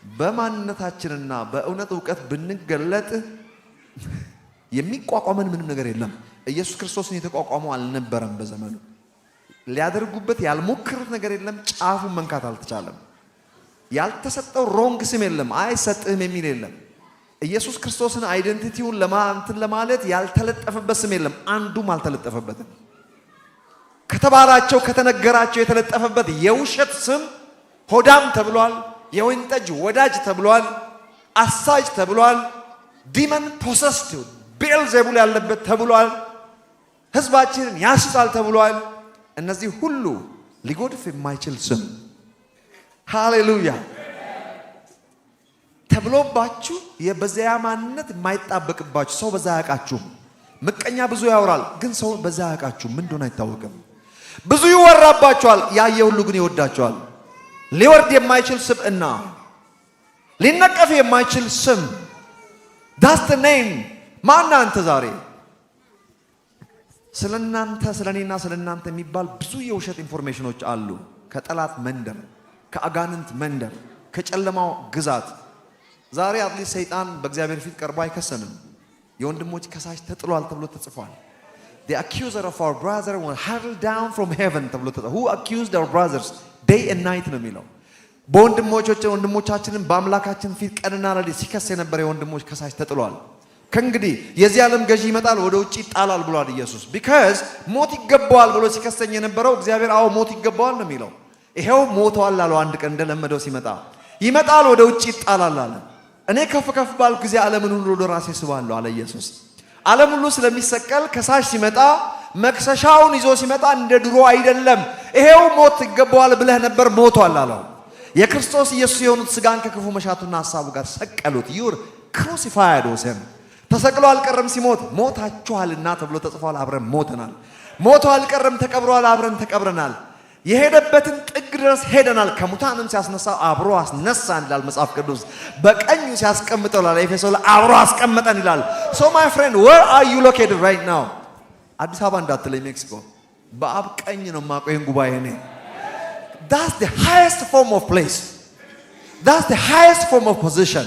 በማንነታችንና በእውነት ዕውቀት ብንገለጥ የሚቋቋመን ምንም ነገር የለም። ኢየሱስ ክርስቶስን የተቋቋመው አልነበረም። በዘመኑ ሊያደርጉበት ያልሞከሩት ነገር የለም። ጫፉን መንካት አልተቻለም። ያልተሰጠው ሮንግ ስም የለም። አይሰጥህም የሚል የለም። ኢየሱስ ክርስቶስን አይደንቲቲውን ለማለት ያልተለጠፈበት ስም የለም። አንዱም አልተለጠፈበትም። ከተባላቸው ከተነገራቸው የተለጠፈበት የውሸት ስም ሆዳም ተብሏል። የወይን ጠጅ ወዳጅ ተብሏል። አሳጅ ተብሏል። ዲመን ፖሰስድ ቤልዜቡል ያለበት ተብሏል። ሕዝባችንን ያስታል ተብሏል። እነዚህ ሁሉ ሊጎድፍ የማይችል ስም ሃሌሉያ ተብሎባችሁ የበዚያ ማንነት የማይጣበቅባችሁ ሰው በዛ ያውቃችሁ። ምቀኛ ብዙ ያወራል፣ ግን ሰው በዛ ያውቃችሁ ምን እንደሆነ አይታወቅም። ብዙ ይወራባችኋል፣ ያየ ሁሉ ግን ይወዳችኋል። ሊወርድ የማይችል ስብዕና፣ ሊነቀፍ የማይችል ስም that's the name። ማን አንተ? ዛሬ ስለናንተ ስለኔና ስለናንተ የሚባል ብዙ የውሸት ኢንፎርሜሽኖች አሉ። ከጠላት መንደር፣ ከአጋንንት መንደር፣ ከጨለማው ግዛት። ዛሬ አትሊስት ሰይጣን በእግዚአብሔር ፊት ቀርቦ አይከሰንም። የወንድሞች ከሳሽ ተጥሏል ተብሎ ተጽፏል። the accuser of our brother will hurl down from heaven ተብሎ ተጽፏል። who accused our brothers day and night ነው የሚለው። ወንድሞቻችንን በአምላካችን ፊት ቀንና ሌሊት ሲከስ የነበረ የወንድሞች ከሳሽ ተጥሏል። ከእንግዲህ የዚህ ዓለም ገዢ ይመጣል፣ ወደ ውጭ ይጣላል ብሏል ኢየሱስ። because ሞት ይገባዋል ብሎ ሲከሰኝ የነበረው እግዚአብሔር አዎ ሞት ይገባዋል ነው የሚለው። ይሄው ሞተዋል አለው። አንድ ቀን እንደለመደው ሲመጣ ይመጣል፣ ወደ ውጭ ይጣላል አለ። እኔ ከፍ ከፍ ባልኩ ጊዜ ዓለምን ሁሉ ወደ ራሴ ስባለሁ አለ ኢየሱስ። ዓለም ሁሉ ስለሚሰቀል ከሳሽ ሲመጣ መክሰሻውን ይዞ ሲመጣ እንደ ድሮ አይደለም። ይሄው ሞት ይገባዋል ብለህ ነበር፣ ሞቷል አለው። የክርስቶስ ኢየሱስ የሆኑት ስጋን ከክፉ መሻቱና ሐሳቡ ጋር ሰቀሉት። ዩር ክሩሲፋይድ ወሰን ተሰቅሎ አልቀረም። ሲሞት ሞታችኋልና ተብሎ ተጽፏል። አብረን ሞተናል። ሞቶ አልቀረም፣ ተቀብሯል። አብረን ተቀብረናል። የሄደበትን ጥግ ድረስ ሄደናል። ከሙታንም ሲያስነሳ አብሮ አስነሳን ይላል መጽሐፍ ቅዱስ። በቀኙ ሲያስቀምጠው ይላል ኤፌሶን ላይ አብሮ አስቀመጠን ይላል። so my friend where are you located right now? አዲስ አበባ እንዳትለኝ ሜክሲኮ። በአብ ቀኝ ነው የማውቀው ይሄን ጉባኤ እኔ። that's the highest form of place, that's the highest form of position።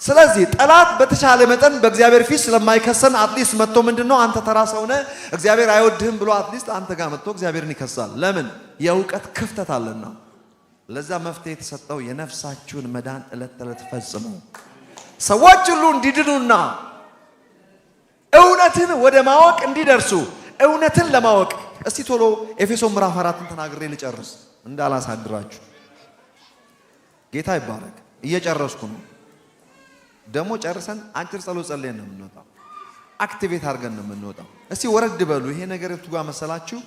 ስለዚህ ጠላት በተቻለ መጠን በእግዚአብሔር ፊት ስለማይከሰን አትሊስት መጥቶ ምንድነው አንተ ተራ ሰው ነህ እግዚአብሔር አይወድህም ብሎ አትሊስት አንተ ጋር መጥቶ እግዚአብሔርን ይከሳል። ለምን? የእውቀት ክፍተት አለና። ለዛ መፍትሄ የተሰጠው የነፍሳችሁን መዳን ዕለት ተዕለት ፈጽሙ። ሰዎች ሁሉ እንዲድኑና እውነትን ወደ ማወቅ እንዲደርሱ እውነትን ለማወቅ እስቲ ቶሎ ኤፌሶን ምዕራፍ 4ን ተናግሬ ልጨርስ እንዳላሳድራችሁ። ጌታ ይባረክ። እየጨረስኩ ነው። ደግሞ ጨርሰን አጭር ጸሎት ጸልየን ነው የምንወጣው። አክቲቬት አድርገን ነው የምንወጣው። እስቲ ወረድ በሉ። ይሄ ነገር የቱ ጋር መሰላችሁ?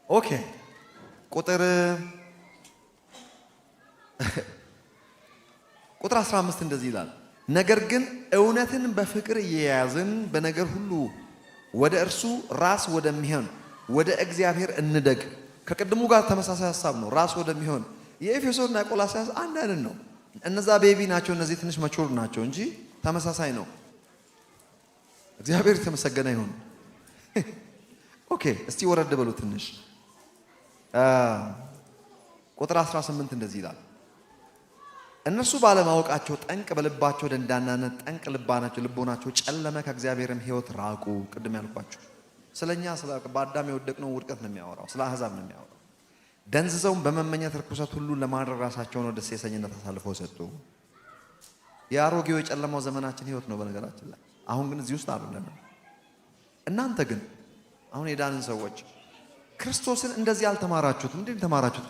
ኦኬ ቁጥር 15 እንደዚህ ይላል፣ ነገር ግን እውነትን በፍቅር እየያዝን በነገር ሁሉ ወደ እርሱ ራስ ወደሚሆን ወደ እግዚአብሔር እንደግ። ከቅድሙ ጋር ተመሳሳይ ሐሳብ ነው። ራስ ወደሚሆን የኤፌሶንና ቆላስይስ አንድ አይነት ነው። እነዛ ቤቢ ናቸው፣ እነዚህ ትንሽ መቹር ናቸው እንጂ ተመሳሳይ ነው። እግዚአብሔር የተመሰገነ ይሁን። ኦኬ እስቲ ወረድ በሉ ትንሽ። ቁጥር 18 እንደዚህ ይላል፣ እነርሱ ባለማወቃቸው ጠንቅ በልባቸው ደንዳናነት ጠንቅ ልቦናቸው ጨለመ፣ ከእግዚአብሔርም ሕይወት ራቁ። ቅድም ያልኳቸው ስለኛ በአዳም የወደቅነው ውድቀት ነው የሚያወራው፣ ስለ አሕዛብ ነው የሚያወራው። ደንዝዘውም በመመኘት ርኩሰት ሁሉ ለማድረግ ራሳቸውን ወደ ሴሰኝነት አሳልፈው ሰጡ። የአሮጌው የጨለማው ዘመናችን ሕይወት ነው በነገራችን ላይ። አሁን ግን እዚህ ውስጥ አይደለም። እናንተ ግን አሁን የዳንን ሰዎች ክርስቶስን እንደዚህ አልተማራችሁት። እንዴት ተማራችሁት?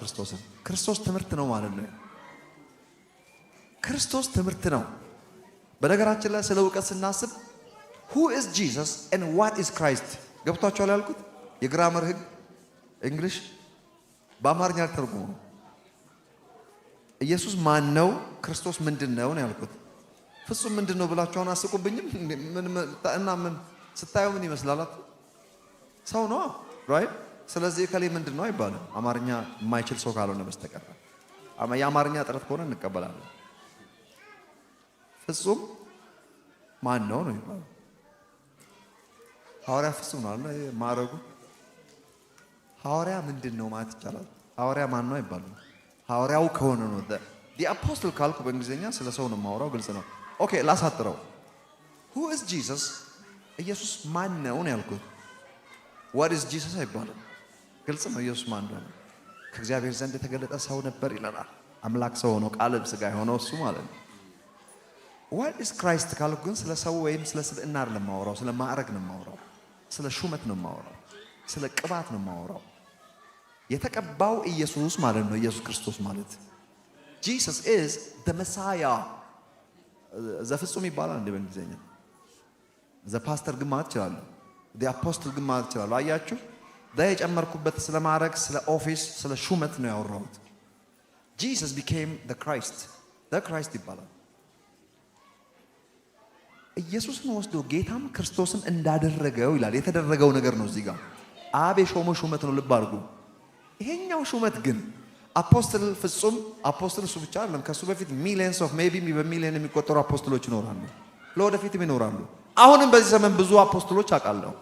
ክርስቶስ ትምህርት ነው ማለት ነው። ክርስቶስ ትምህርት ነው። በነገራችን ላይ ስለ እውቀት ስናስብ who is Jesus and what is Christ ገብቷችኋል ያልኩት የግራመር ህግ እንግሊሽ በአማርኛ ተርጉሙ። ኢየሱስ ማን ነው? ክርስቶስ ምንድን ነው ነው ያልኩት። ፍጹም ምንድን ነው ብላችሁ አሁን አስቁብኝም። ምን ስታዩ ምን ይመስላል? ሰው ነው ራይት። ስለዚህ ከሌ ምንድን ነው አይባልም፣ አማርኛ የማይችል ሰው ካልሆነ በስተቀር። የአማርኛ ጥረት ከሆነ እንቀበላለን። ፍጹም ማን ነው ነው ይባላል። ሐዋርያ ፍጹም ነው አለ ማረጉ። ሐዋርያ ምንድን ነው ማለት ይቻላል። ሐዋርያ ማን ነው አይባልም። ሐዋርያው ከሆነ ነው the apostle ካልኩ በእንግሊዝኛ ስለ ሰው ነው የማወራው፣ ግልጽ ነው። ኦኬ ላሳጥረው። who is Jesus ኢየሱስ ማን ነው ነው ያልኩት። what is Jesus አይባልም፣ ግልጽ ነው። ኢየሱስ ማን ነው? ከእግዚአብሔር ዘንድ የተገለጠ ሰው ነበር ይለናል። አምላክ ሰው ሆኖ ቃል ሥጋ የሆነው እሱ ማለት ነው። what is Christ ካልኩ ግን ስለ ሰው ወይም ስለ ስብዕና አይደለም የማወራው፣ ስለ ማዕረግ ነው የማወራው፣ ስለ ሹመት ነው የማወራው፣ ስለ ቅባት ነው የማወራው። የተቀባው ኢየሱስ ማለት ነው። ኢየሱስ ክርስቶስ ማለት Jesus is the Messiah። ዘፍጹም ይባላል እንደ በእንግሊዝኛ። ዘፓስተር ግን ማለት ይችላል፣ the apostle ግን ማለት ይችላል። አያችሁ የጨመርኩበት ስለ ማዕረግ፣ ስለ ኦፊስ፣ ስለ ሹመት ነው ያወራሁት። Jesus became the Christ ይባላል። ኢየሱስን ወስዶ ጌታም ክርስቶስን እንዳደረገው ይላል። የተደረገው ነገር ነው እዚህ ጋር አብ የሾመው ሹመት ነው። ልብ አድርጉ። ይሄኛው ሹመት ግን አፖስትል ፍጹም አፖስትል እሱ ብቻ አይደለም። ከሱ በፊት ሚሊየንስ ኦፍ ሜቢ በሚሊየን የሚቆጠሩ አፖስትሎች ይኖራሉ፣ ለወደፊትም ይኖራሉ። አሁንም በዚህ ዘመን ብዙ አፖስትሎች አውቃለሁ።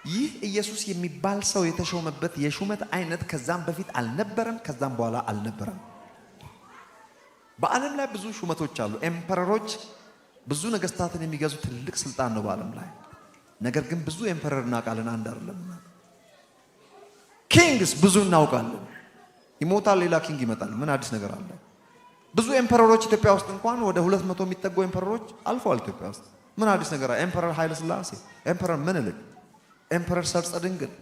ይህ ኢየሱስ የሚባል ሰው የተሾመበት የሹመት አይነት ከዛም በፊት አልነበረም፣ ከዛም በኋላ አልነበረም። በዓለም ላይ ብዙ ሹመቶች አሉ። ኤምፐረሮች ብዙ ነገስታትን የሚገዙ ትልቅ ስልጣን ነው በዓለም ላይ። ነገር ግን ብዙ ኤምፐረር እናውቃለን፣ አንድ አይደለም። ኪንግስ ብዙ እናውቃለን። ይሞታል፣ ሌላ ኪንግ ይመጣል። ምን አዲስ ነገር አለ? ብዙ ኤምፐረሮች ኢትዮጵያ ውስጥ እንኳን ወደ 200 የሚጠጉ ኤምፐረሮች አልፈዋል ኢትዮጵያ ውስጥ። ምን አዲስ ነገር አለ? ኤምፐረር ኃይለ ሥላሴ፣ ኤምፐረር ምኒልክ፣ ኤምፐረር ሰርጸ ድንግል፣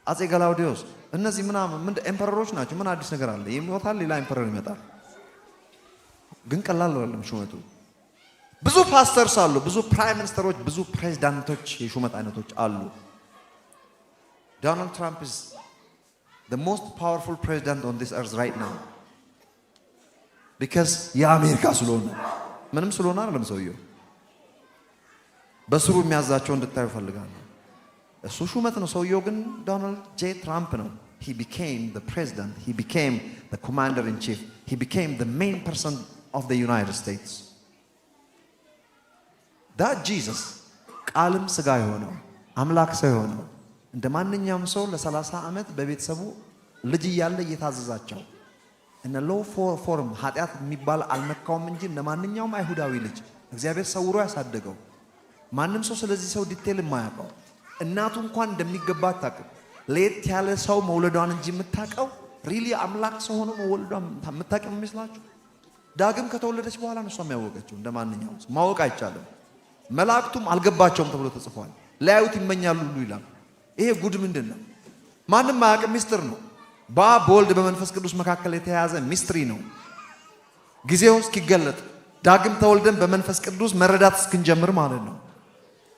አጼ ገላውዲዮስ፣ እነዚህ ምን ኤምፐረሮች ናቸው። ምን አዲስ ነገር አለ? ይሞታል፣ ሌላ ኤምፐረር ይመጣል። ግን ቀላል አይደለም ሹመቱ። ብዙ ፓስተርስ አሉ፣ ብዙ ፕራይም ሚኒስተሮች፣ ብዙ ፕሬዝዳንቶች የሹመት አይነቶች አሉ። ዶናልድ ትራምፕ is the most powerful president on this earth right now because የአሜሪካ ስለሆነ ምንም ስለሆነ አይደለም። ሰውየው በስሩ የሚያዛቸው እንድታዩ ፈልጋለሁ። እሱ ሹመት ነው። ሰውየው ግን ዶናልድ ጄ ትራምፕ ነው። he became the president, he became the commander in chief, he became the main person of the United States. that Jesus ቃልም ሥጋ የሆነው አምላክ ሰው የሆነው እንደ ማንኛውም ሰው ለ30 ዓመት በቤተሰቡ ልጅ እያለ እየታዘዛቸው እነ ሎው ፎርም ኃጢአት የሚባል አልነካውም እንጂ እንደ ማንኛውም አይሁዳዊ ልጅ እግዚአብሔር ሰውሮ ያሳደገው። ማንም ሰው ስለዚህ ሰው ዲቴል የማያውቀው፣ እናቱ እንኳን እንደሚገባ አታውቅም። ለየት ያለ ሰው መውለዷን እንጂ የምታውቀው ሪሊ አምላክ ሰው ሆኖ መወለዷን የምታውቅ የሚመስላችሁ ዳግም ከተወለደች በኋላ ነው እሷም ያወቀችው። እንደማንኛውም ማወቅ አይቻልም። መላእክቱም አልገባቸውም ተብሎ ተጽፏል። ሊያዩት ይመኛሉ ሁሉ ይላል። ይሄ ጉድ ምንድን ነው? ማንም ማያውቅ ሚስጥር ነው። በአብ በወልድ በመንፈስ ቅዱስ መካከል የተያዘ ሚስጥሪ ነው። ጊዜው እስኪገለጥ ዳግም ተወልደን በመንፈስ ቅዱስ መረዳት እስክንጀምር ማለት ነው።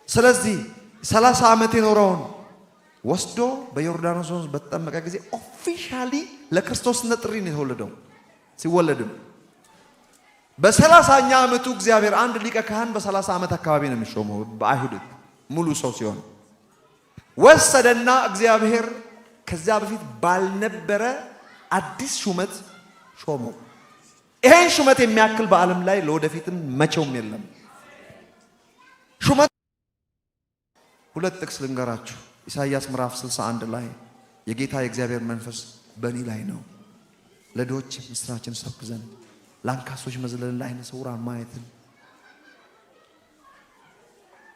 ስለዚህ 30 ዓመት የኖረውን ወስዶ በዮርዳኖስ ወንዝ በተጠመቀ ጊዜ ኦፊሻሊ ለክርስቶስነት ጥሪ ነው የተወለደው። ሲወለድም በ30ኛ ዓመቱ እግዚአብሔር አንድ ሊቀ ካህን በ30 ዓመት አካባቢ ነው የሚሾመው በአይሁድ ሙሉ ሰው ሲሆን ወሰደና እግዚአብሔር ከዚያ በፊት ባልነበረ አዲስ ሹመት ሾመው። ይሄን ሹመት የሚያክል በዓለም ላይ ለወደፊትም መቼውም የለም። ሹመት ሁለት ጥቅስ ልንገራችሁ። ኢሳይያስ ምዕራፍ 61 ላይ የጌታ የእግዚአብሔር መንፈስ በእኔ ላይ ነው፣ ለድሆች ምስራችን ሰብክ ዘንድ፣ ለአንካሶች መዝለልን፣ ለዓይነ ስውራን ማየትን፣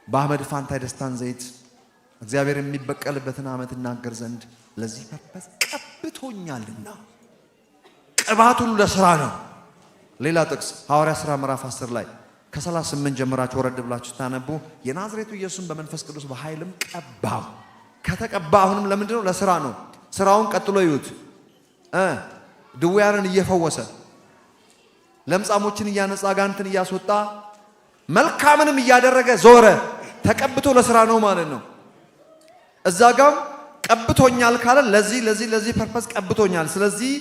በአመድ ፋንታ የደስታን ዘይት፣ እግዚአብሔር የሚበቀልበትን ዓመት እናገር ዘንድ ለዚህ ፐርፐስ ቀብቶኛልና። ቅባት ሁሉ ለሥራ ነው። ሌላ ጥቅስ ሐዋርያ ሥራ ምዕራፍ 10 ላይ ከ38 ጀምራችሁ ወረድ ብላችሁ ታነቡ። የናዝሬቱ ኢየሱስን በመንፈስ ቅዱስ በኃይልም ቀባው። ከተቀባ አሁንም ለምንድን ነው? ለሥራ ነው። ሥራውን ቀጥሎ ይዩት። ድውያንን እየፈወሰ ለምጻሞችን እያነጻ አጋንንትን እያስወጣ መልካምንም እያደረገ ዞረ። ተቀብቶ ለሥራ ነው ማለት ነው። እዛ ጋም ቀብቶኛል ካለ ለዚህ ፐርፐስ ቀብቶኛል። ስለዚህ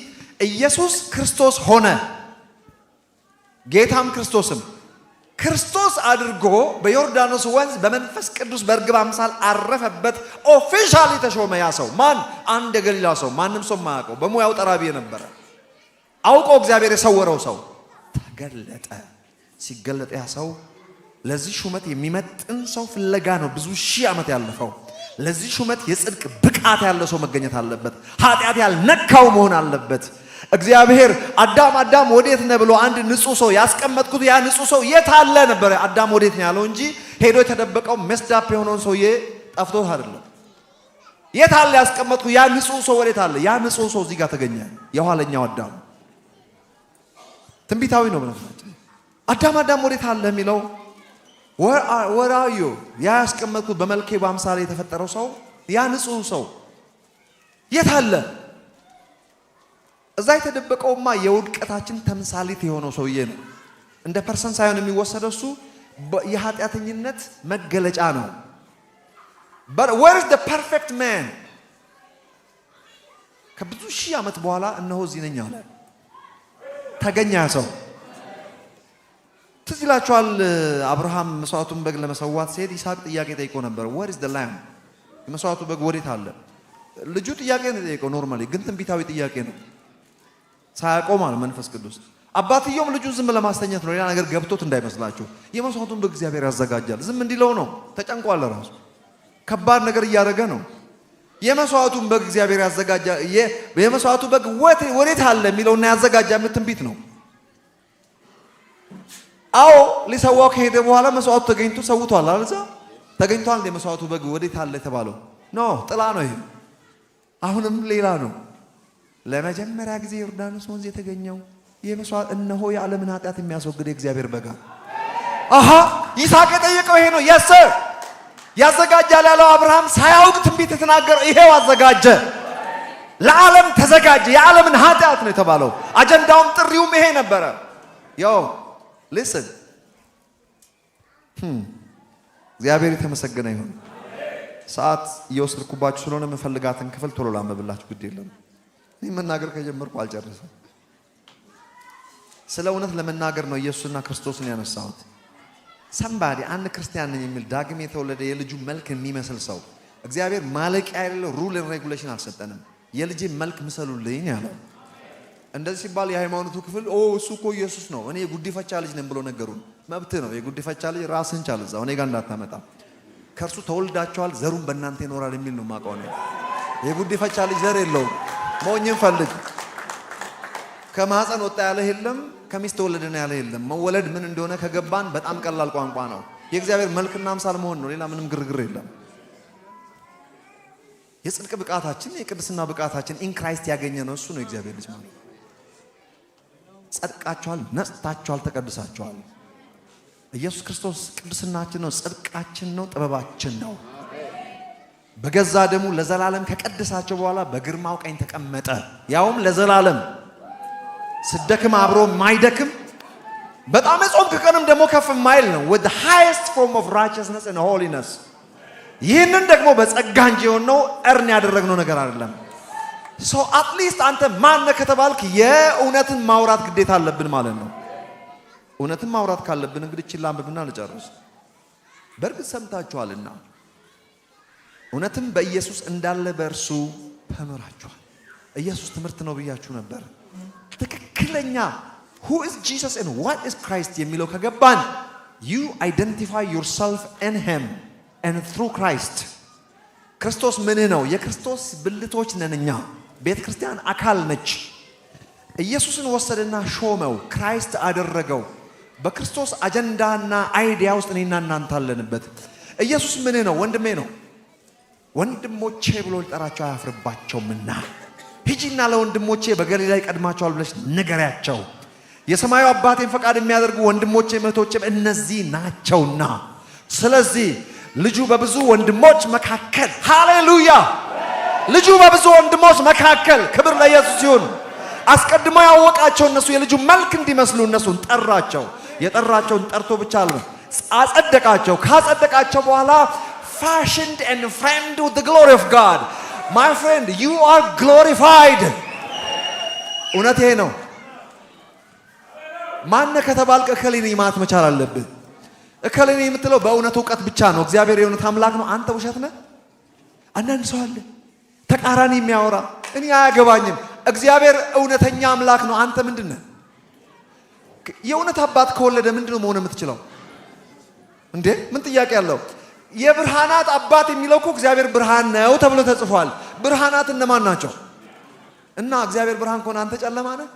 ኢየሱስ ክርስቶስ ሆነ። ጌታም ክርስቶስም ክርስቶስ አድርጎ በዮርዳኖስ ወንዝ በመንፈስ ቅዱስ በርግብ አምሳል አረፈበት። ኦፊሻሊ ተሾመ። ያ ሰው ማን? አንድ የገሊላ ሰው፣ ማንም ሰው ማያውቀው፣ በሙያው ጠራቢ የነበረ አውቆ እግዚአብሔር የሰወረው ሰው ተገለጠ። ሲገለጥ ያ ሰው ለዚህ ሹመት የሚመጥን ሰው ፍለጋ ነው ብዙ ሺህ ዓመት ያለፈው። ለዚህ ሹመት የጽድቅ ብቃት ያለው ሰው መገኘት አለበት። ኃጢአት ያልነካው መሆን አለበት። እግዚአብሔር አዳም ወዴት ነህ ብሎ አንድ ንጹህ ሰው ያስቀመጥኩት ያ ንጹህ ሰው የት አለ ነበር። አዳም ወዴት ነው ያለው እንጂ ሄዶ የተደበቀው መስዳፕ የሆነውን ሰውዬ ጠፍቶት አይደለም። የት አለ ያስቀመጥኩ ያ ንጹህ ሰው ወዴት አለ? ያ ንጹህ ሰው እዚህ ጋር ተገኘ። የኋለኛው አዳም ትንቢታዊ ነው ብለናል። አዳም ወዴት አለ የሚለው ወራዩ ያ ያስቀመጥኩት በመልኬ በአምሳሌ የተፈጠረው ሰው ያ ንጹህ ሰው የት አለ? እዛ የተደበቀውማ የውድቀታችን ተምሳሌት የሆነው ሰውዬ ነው። እንደ ፐርሰን ሳይሆን የሚወሰደው እሱ የኃጢአተኝነት መገለጫ ነው። but where is the perfect man? ከብዙ ሺህ ዓመት በኋላ እነሆ እዚህ ነኝ አለ። ተገኘ ሰው። ትዝ ይላችኋል አብርሃም መስዋዕቱን በግ ለመሰዋት ሲሄድ ይስሐቅ ጥያቄ ጠይቆ ነበር። where is the lamb? የመስዋዕቱ በግ ወዴት አለ? ልጁ ጥያቄ ነው የጠየቀው። ኖርማሊ ግን ትንቢታዊ ጥያቄ ነው። ሳያቆም አለ መንፈስ ቅዱስ። አባትየውም ልጁን ዝም ለማስተኛት ነው፣ ሌላ ነገር ገብቶት እንዳይመስላችሁ። የመስዋዕቱን በግ እግዚአብሔር ያዘጋጃል። ዝም እንዲለው ነው። ተጨንቋል። ራሱ ከባድ ነገር እያደረገ ነው። የመስዋዕቱን በግ እግዚአብሔር ያዘጋጃል። የመስዋዕቱ በግ ወዴት አለ የሚለውና ያዘጋጃ ትንቢት ነው። አዎ ሊሰዋው ከሄደ በኋላ መስዋዕቱ ተገኝቶ ሰውቷል። አለዛ ተገኝቷል። የመስዋዕቱ በግ ወዴት አለ የተባለው ኖ ጥላ ነው። ይሄ አሁንም ሌላ ነው። ለመጀመሪያ ጊዜ ዮርዳኖስ ወንዝ የተገኘው የመስዋዕት እነሆ የዓለምን ኃጢአት የሚያስወግድ የእግዚአብሔር በግ። አሃ ይስሐቅ የጠየቀው ይሄ ነው። የስ ያዘጋጃል ያለው አብርሃም ሳያውቅ ትንቢት የተናገረው ይሄው አዘጋጀ። ለዓለም ተዘጋጀ። የዓለምን ኃጢአት ነው የተባለው። አጀንዳውም ጥሪውም ይሄ ነበረ። ያው ሊስን እግዚአብሔር የተመሰገነ ይሁን። ሰዓት እየወሰድኩባችሁ ስለሆነ የምፈልጋትን ክፍል ቶሎ ላንብብላችሁ። ግድ የለም እኔ መናገር ከጀመርኩ አልጨረሰም። ስለ እውነት ለመናገር ነው ኢየሱስና ክርስቶስን ያነሳሁት። ሰምባዲ አንድ ክርስቲያን ነኝ የሚል ዳግም የተወለደ የልጁ መልክ የሚመስል ሰው እግዚአብሔር ማለቂያ የሌለው ሩል ኤንድ ሬጉሌሽን አልሰጠንም። የልጄ መልክ ምሰሉልኝ ያለው። እንደዚህ ሲባል የሃይማኖቱ ክፍል እሱ እኮ ኢየሱስ ነው፣ እኔ የጉዲፈቻ ልጅ ነኝ ብሎ ነገሩን። መብት ነው። የጉዲፈቻ ልጅ ራስን ቻል፣ እዛው እኔ ጋር እንዳታመጣ። ከእርሱ ተወልዳቸዋል፣ ዘሩን በእናንተ ይኖራል የሚል ነው የማውቀው እኔ። የጉዲፈቻ ልጅ ዘር የለውም። ሞኝን ፈልግ። ከማህፀን ወጣ ያለ የለም፣ ከሚስት ተወለደ ያለ የለም። መወለድ ምን እንደሆነ ከገባን በጣም ቀላል ቋንቋ ነው። የእግዚአብሔር መልክና አምሳል መሆን ነው። ሌላ ምንም ግርግር የለም። የጽድቅ ብቃታችን የቅድስና ብቃታችን ኢን ክራይስት ያገኘ ነው። እሱ ነው የእግዚአብሔር ልጅ ማለት። ጸድቃችኋል፣ ነጽታችኋል፣ ተቀድሳችኋል። ኢየሱስ ክርስቶስ ቅድስናችን ነው፣ ጽድቃችን ነው፣ ጥበባችን ነው። በገዛ ደሙ ለዘላለም ከቀደሳቸው በኋላ በግርማው ቀኝ ተቀመጠ። ያውም ለዘላለም ስደክም አብሮ ማይደክም በጣም የጾምክ ቀንም ደግሞ ከፍ ማይል ነው። with the highest form of righteousness and holiness። ይህንን ደግሞ በጸጋ እንጂ የሆነው እርን ያደረግነው ነገር አይደለም። so at least አንተ ማን ከተባልክ የእውነትን ማውራት ግዴታ አለብን ማለት ነው። እውነትን ማውራት ካለብን እንግዲህ እቺ ላምብና ልጨርስ። በእርግጥ ሰምታችኋልና እውነትም በኢየሱስ እንዳለ በእርሱ ተምራችኋል። ኢየሱስ ትምህርት ነው ብያችሁ ነበር። ትክክለኛ who is Jesus and what is Christ የሚለው ከገባን you identify yourself in him and through Christ። ክርስቶስ ምን ነው? የክርስቶስ ብልቶች ነን እኛ። ቤተ ክርስቲያን አካል ነች። ኢየሱስን ወሰደና ሾመው፣ ክራይስት አደረገው። በክርስቶስ አጀንዳና አይዲያ ውስጥ እኔና እናንተ አለንበት። ኢየሱስ ምን ነው? ወንድሜ ነው። ወንድሞቼ ብሎ ሊጠራቸው አያፍርባቸውምና ሂጂና ለወንድሞቼ በገሊላ ይቀድማቸዋል ብለሽ ንገሪያቸው። የሰማዩ አባቴን ፈቃድ የሚያደርጉ ወንድሞቼ እህቶቼም እነዚህ ናቸውና። ስለዚህ ልጁ በብዙ ወንድሞች መካከል፣ ሃሌሉያ፣ ልጁ በብዙ ወንድሞች መካከል፣ ክብር ለኢየሱስ ይሁን። አስቀድሞ ያወቃቸው እነሱ የልጁ መልክ እንዲመስሉ እነሱን ጠራቸው። የጠራቸውን ጠርቶ ብቻ አጸደቃቸው። ካጸደቃቸው በኋላ fashioned and framed with the glory of God. My friend, you are glorified. እውነት ይሄ ነው። ማን ከተባልክ እከሌን ማት መቻል አለብህ። እከሌን የምትለው በእውነት እውቀት ብቻ ነው። እግዚአብሔር የእውነት አምላክ ነው፣ አንተ ውሸት ነህ። አንዳንድ ሰው አለ ተቃራኒ የሚያወራ እኔ አያገባኝም። እግዚአብሔር እውነተኛ አምላክ ነው፣ አንተ ምንድነህ? የእውነት አባት ከወለደ ምንድነው መሆን የምትችለው እንዴ? ምን ጥያቄ አለው? የብርሃናት አባት የሚለው እኮ እግዚአብሔር ብርሃን ነው ተብሎ ተጽፏል። ብርሃናት እነማን ናቸው? እና እግዚአብሔር ብርሃን ከሆነ አንተ ጨለማ ነህ።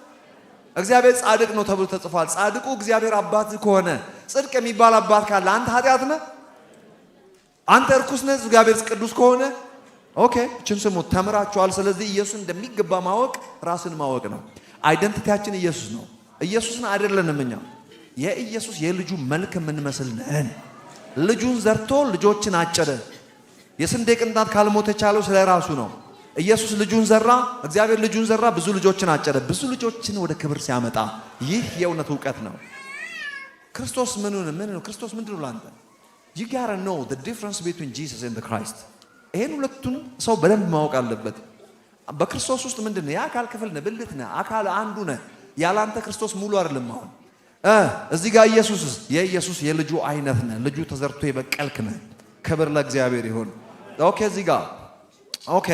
እግዚአብሔር ጻድቅ ነው ተብሎ ተጽፏል። ጻድቁ እግዚአብሔር አባት ከሆነ ጽድቅ የሚባል አባት ካለ አንተ ኃጢአት ነህ? አንተ እርኩስ ነህ? እግዚአብሔር ቅዱስ ከሆነ ኦኬ፣ እችን ስሙት፣ ተምራችኋል። ስለዚህ ኢየሱስ እንደሚገባ ማወቅ ራስን ማወቅ ነው። አይደንቲቲያችን ኢየሱስ ነው። ኢየሱስን አይደለንም እኛ። የኢየሱስ የልጁ መልክ የምንመስል ነን። ልጁን ዘርቶ ልጆችን አጨደ። የስንዴ ቅንጣት ካልሞተ ቻለው ስለ ራሱ ነው። ኢየሱስ ልጁን ዘራ፣ እግዚአብሔር ልጁን ዘራ፣ ብዙ ልጆችን አጨደ። ብዙ ልጆችን ወደ ክብር ሲያመጣ ይህ የእውነት እውቀት ነው። ክርስቶስ ምን ነው? ክርስቶስ ምንድን ነው ላንተ? you gotta know the difference between Jesus and the Christ። ይሄን ሁለቱን ሰው በደንብ ማወቅ አለበት። በክርስቶስ ውስጥ ምንድን ነው? የአካል ክፍል ነህ፣ ብልት ነህ፣ አካል አንዱ ነህ። ያላንተ ክርስቶስ ሙሉ አይደለም። አሁን እዚህ ጋር የኢየሱስ የልጁ አይነት ነህ። ልጁ ተዘርቶ የበቀልክ ነህ። ክብር ለእግዚአብሔር ይሁን። ኦኬ፣ እዚህ ጋር ኦኬ፣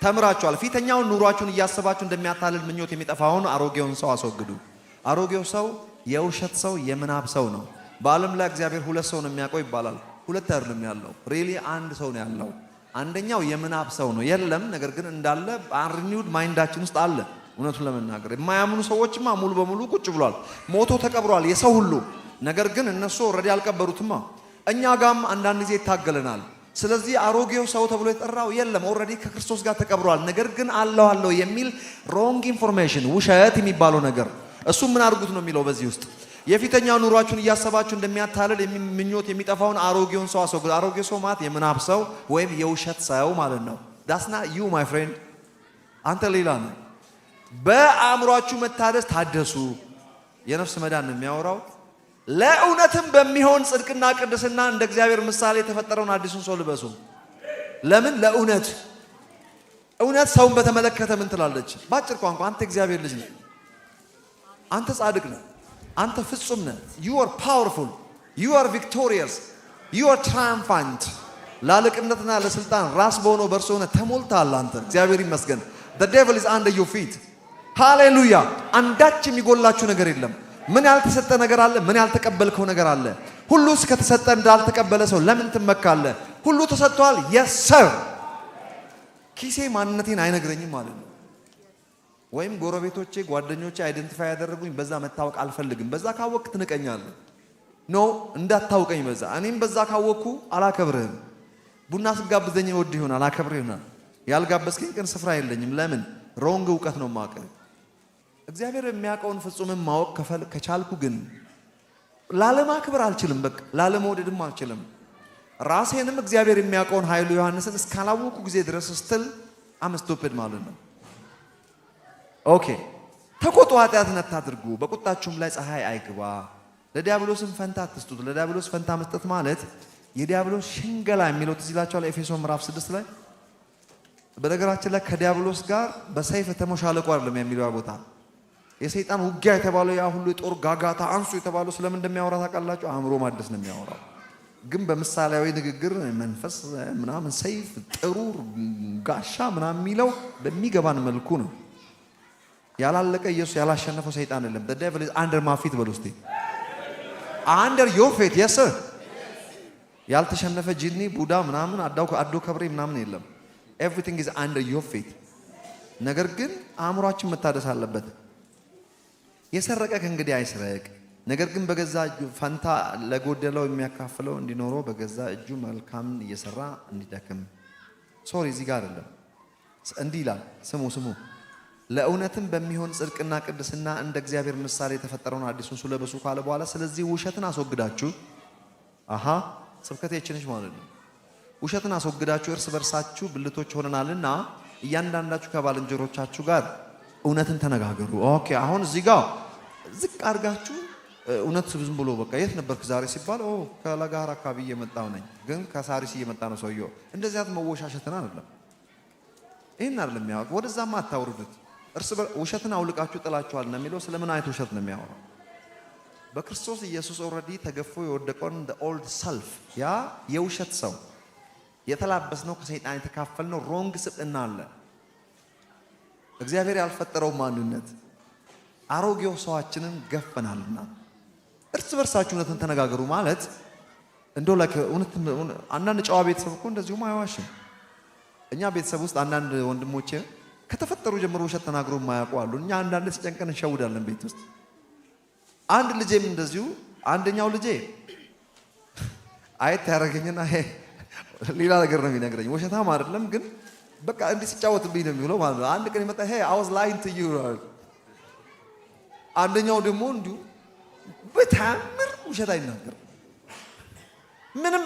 ተምራችኋል። ፊተኛውን ኑሯችሁን እያሰባችሁ እንደሚያታልል ምኞት የሚጠፋውን አሮጌውን ሰው አስወግዱ። አሮጌው ሰው የውሸት ሰው፣ የምናብ ሰው ነው። በዓለም ላይ እግዚአብሔር ሁለት ሰው ነው የሚያውቀው ይባላል። ሁለት አይደለም ያለው፣ ሪሊ አንድ ሰው ነው ያለው። አንደኛው የምናብ ሰው ነው የለም፣ ነገር ግን እንዳለ አንሪኒውድ ማይንዳችን ውስጥ አለ። እውነቱን ለመናገር የማያምኑ ሰዎችማ ሙሉ በሙሉ ቁጭ ብሏል፣ ሞቶ ተቀብሯል የሰው ሁሉ። ነገር ግን እነሱ ኦልሬዲ አልቀበሩትማ። እኛ ጋም አንዳንድ ጊዜ ይታገለናል። ስለዚህ አሮጌው ሰው ተብሎ የጠራው የለም፣ ኦልሬዲ ከክርስቶስ ጋር ተቀብሯል። ነገር ግን አለው የሚል ሮንግ ኢንፎርሜሽን፣ ውሸት የሚባለው ነገር እሱ ምን አድርጉት ነው የሚለው በዚህ ውስጥ የፊተኛው ኑሯችሁን እያሰባችሁ እንደሚያታልል ምኞት የሚጠፋውን አሮጌውን ሰው አስወግዱ። አሮጌው ሰው ማለት የምናብ ሰው ወይም የውሸት ሰው ማለት ነው። ዳስና ዩ ማይ ፍሬንድ፣ አንተ ሌላ ነህ። በአእምሯችሁ መታደስ ታደሱ። የነፍስ መዳን ነው የሚያወራው። ለእውነትም በሚሆን ጽድቅና ቅድስና እንደ እግዚአብሔር ምሳሌ የተፈጠረውን አዲሱን ሰው ልበሱ። ለምን? ለእውነት። እውነት ሰውን በተመለከተ ምን ትላለች? ባጭር ቋንቋ አንተ እግዚአብሔር ልጅ ነህ፣ አንተ ጻድቅ ነህ፣ አንተ ፍጹም ነህ። you are powerful, you are victorious, you are triumphant። ለአለቅነትና ለስልጣን ራስ በሆነው በእርሱ ሆነ ተሞልተሃል አንተ። እግዚአብሔር ይመስገን። the devil is under your feet። ሃሌሉያ። አንዳች የሚጎላችሁ ነገር የለም። ምን ያልተሰጠ ነገር አለ? ምን ያልተቀበልከው ነገር አለ? ሁሉ እስከተሰጠ እንዳልተቀበለ ሰው ለምን ትመካለህ? ሁሉ ተሰጥቷል። yes sir። ኪሴ ማንነቴን አይነግረኝም ማለት ነው። ወይም ጎረቤቶቼ፣ ጓደኞቼ አይደንቲፋይ ያደረጉኝ በዛ መታወቅ አልፈልግም። በዛ ካወቅ ትንቀኛለህ። ኖ እንዳታውቀኝ በዛ። እኔም በዛ ካወቅኩ አላከብርህም። ቡና ስጋብዘኝ ወድ ይሆናል አላከብርህ ይሆናል። ያልጋበዝከኝ ግን ስፍራ የለኝም። ለምን? ሮንግ እውቀት ነው ማቀ እግዚአብሔር የሚያውቀውን ፍጹምም ማወቅ ከቻልኩ ግን ላለማክበር አልችልም። በቃ ላለመውደድም አልችልም። ራሴንም እግዚአብሔር የሚያውቀውን ኃይሉ ዮሐንስን እስካላወቁ ጊዜ ድረስ ስትል አምስቶፕድ ማለት ነው። ኦኬ ተቆጡ፣ ኃጢአትን አታድርጉ፣ በቁጣችሁም ላይ ፀሐይ አይግባ፣ ለዲያብሎስም ፈንታ አትስጡት። ለዲያብሎስ ፈንታ መስጠት ማለት የዲያብሎስ ሽንገላ የሚለው ትዝ ይላችኋል ኤፌሶን ምዕራፍ 6 ላይ። በነገራችን ላይ ከዲያብሎስ ጋር በሰይፍ ተሞሻለቁ አይደለም የሚለው ቦታ የሰይጣን ውጊያ የተባለው ያ ሁሉ የጦር ጋጋታ አንሱ የተባለው ስለምን እንደሚያወራ ታውቃላችሁ? አእምሮ ማደስ ነው የሚያወራው። ግን በምሳሌያዊ ንግግር መንፈስ ምናምን ሰይፍ ጥሩር ጋሻ ምናምን የሚለው በሚገባን መልኩ ነው። ያላለቀ ኢየሱስ ያላሸነፈው ሰይጣን የለም። the devil is under my feet በሉ እስቲ under your feet yes sir። ያልተሸነፈ ጂኒ ቡዳ ምናምን አዶ ከብሬ ምናምን የለም። everything is under your feet። ነገር ግን አእምሯችን መታደስ አለበት። የሰረቀ ከእንግዲህ አይስረቅ፣ ነገር ግን በገዛ እጁ ፈንታ ለጎደለው የሚያካፍለው እንዲኖረው በገዛ እጁ መልካም እየሰራ እንዲደክም። ሶሪ እዚህ ጋር አይደለም እንዲህ ይላል። ስሙ ለእውነትም በሚሆን ጽድቅና ቅድስና እንደ እግዚአብሔር ምሳሌ የተፈጠረውን አዲሱን ሰው ለበሱ ካለ በኋላ ስለዚህ ውሸትን አስወግዳችሁ ስብከቴችንሽ ማለት ነው። ውሸትን አስወግዳችሁ እርስ በርሳችሁ ብልቶች ሆነናልና እያንዳንዳችሁ ከባልንጀሮቻችሁ ጋር እውነትን ተነጋገሩ። ኦኬ አሁን እዚህ ጋር ዝቅ አድርጋችሁ እውነት ዝም ብሎ በቃ የት ነበርክ ዛሬ ሲባል ከለጋር አካባቢ እየመጣው ነኝ፣ ግን ከሳሪስ እየመጣ ነው ሰውየው። እንደዚያት መወሻሸትን አይደለም፣ ይሄን አይደለም የሚያወቅ። ወደዛማ አታውርዱት። እርስ ውሸትን አውልቃችሁ ጥላችኋልና የሚለው ስለምን አይነት ውሸት ነው የሚያወራው? በክርስቶስ ኢየሱስ ኦልሬዲ ተገፎ የወደቀውን the old self ያ የውሸት ሰው የተላበስነው ከሰይጣን የተካፈልነው ሮንግ ስብዕና አለ። እግዚአብሔር ያልፈጠረው ማንነት አሮጌው ሰዋችንን ገፈናልና እርስ በርሳችሁ እውነትን ተነጋገሩ ማለት እንደው እውነት አንዳንድ ጨዋ ቤተሰብ እኮ እንደዚሁም አይዋሽም። እኛ ቤተሰብ ውስጥ አንዳንድ ወንድሞቼ ከተፈጠሩ ጀምሮ ውሸት ተናግሮ የማያውቁ አሉ። እኛ አንዳንድ ሲጨንቀን እንሸውዳለን ቤት ውስጥ። አንድ ልጄም እንደዚሁ አንደኛው ልጄ አየት ያደረገኝና ሌላ ነገር ነው የሚነግረኝ። ውሸታም አይደለም ግን በቃ እንዲህ ሲጫወትብኝ ነው የሚውለው ማለት ነው። አንድ ቀን ይመጣ I was lying to you። አንደኛው ደግሞ እንዲሁ በታምር ውሸት አይናገርም፣ ምንም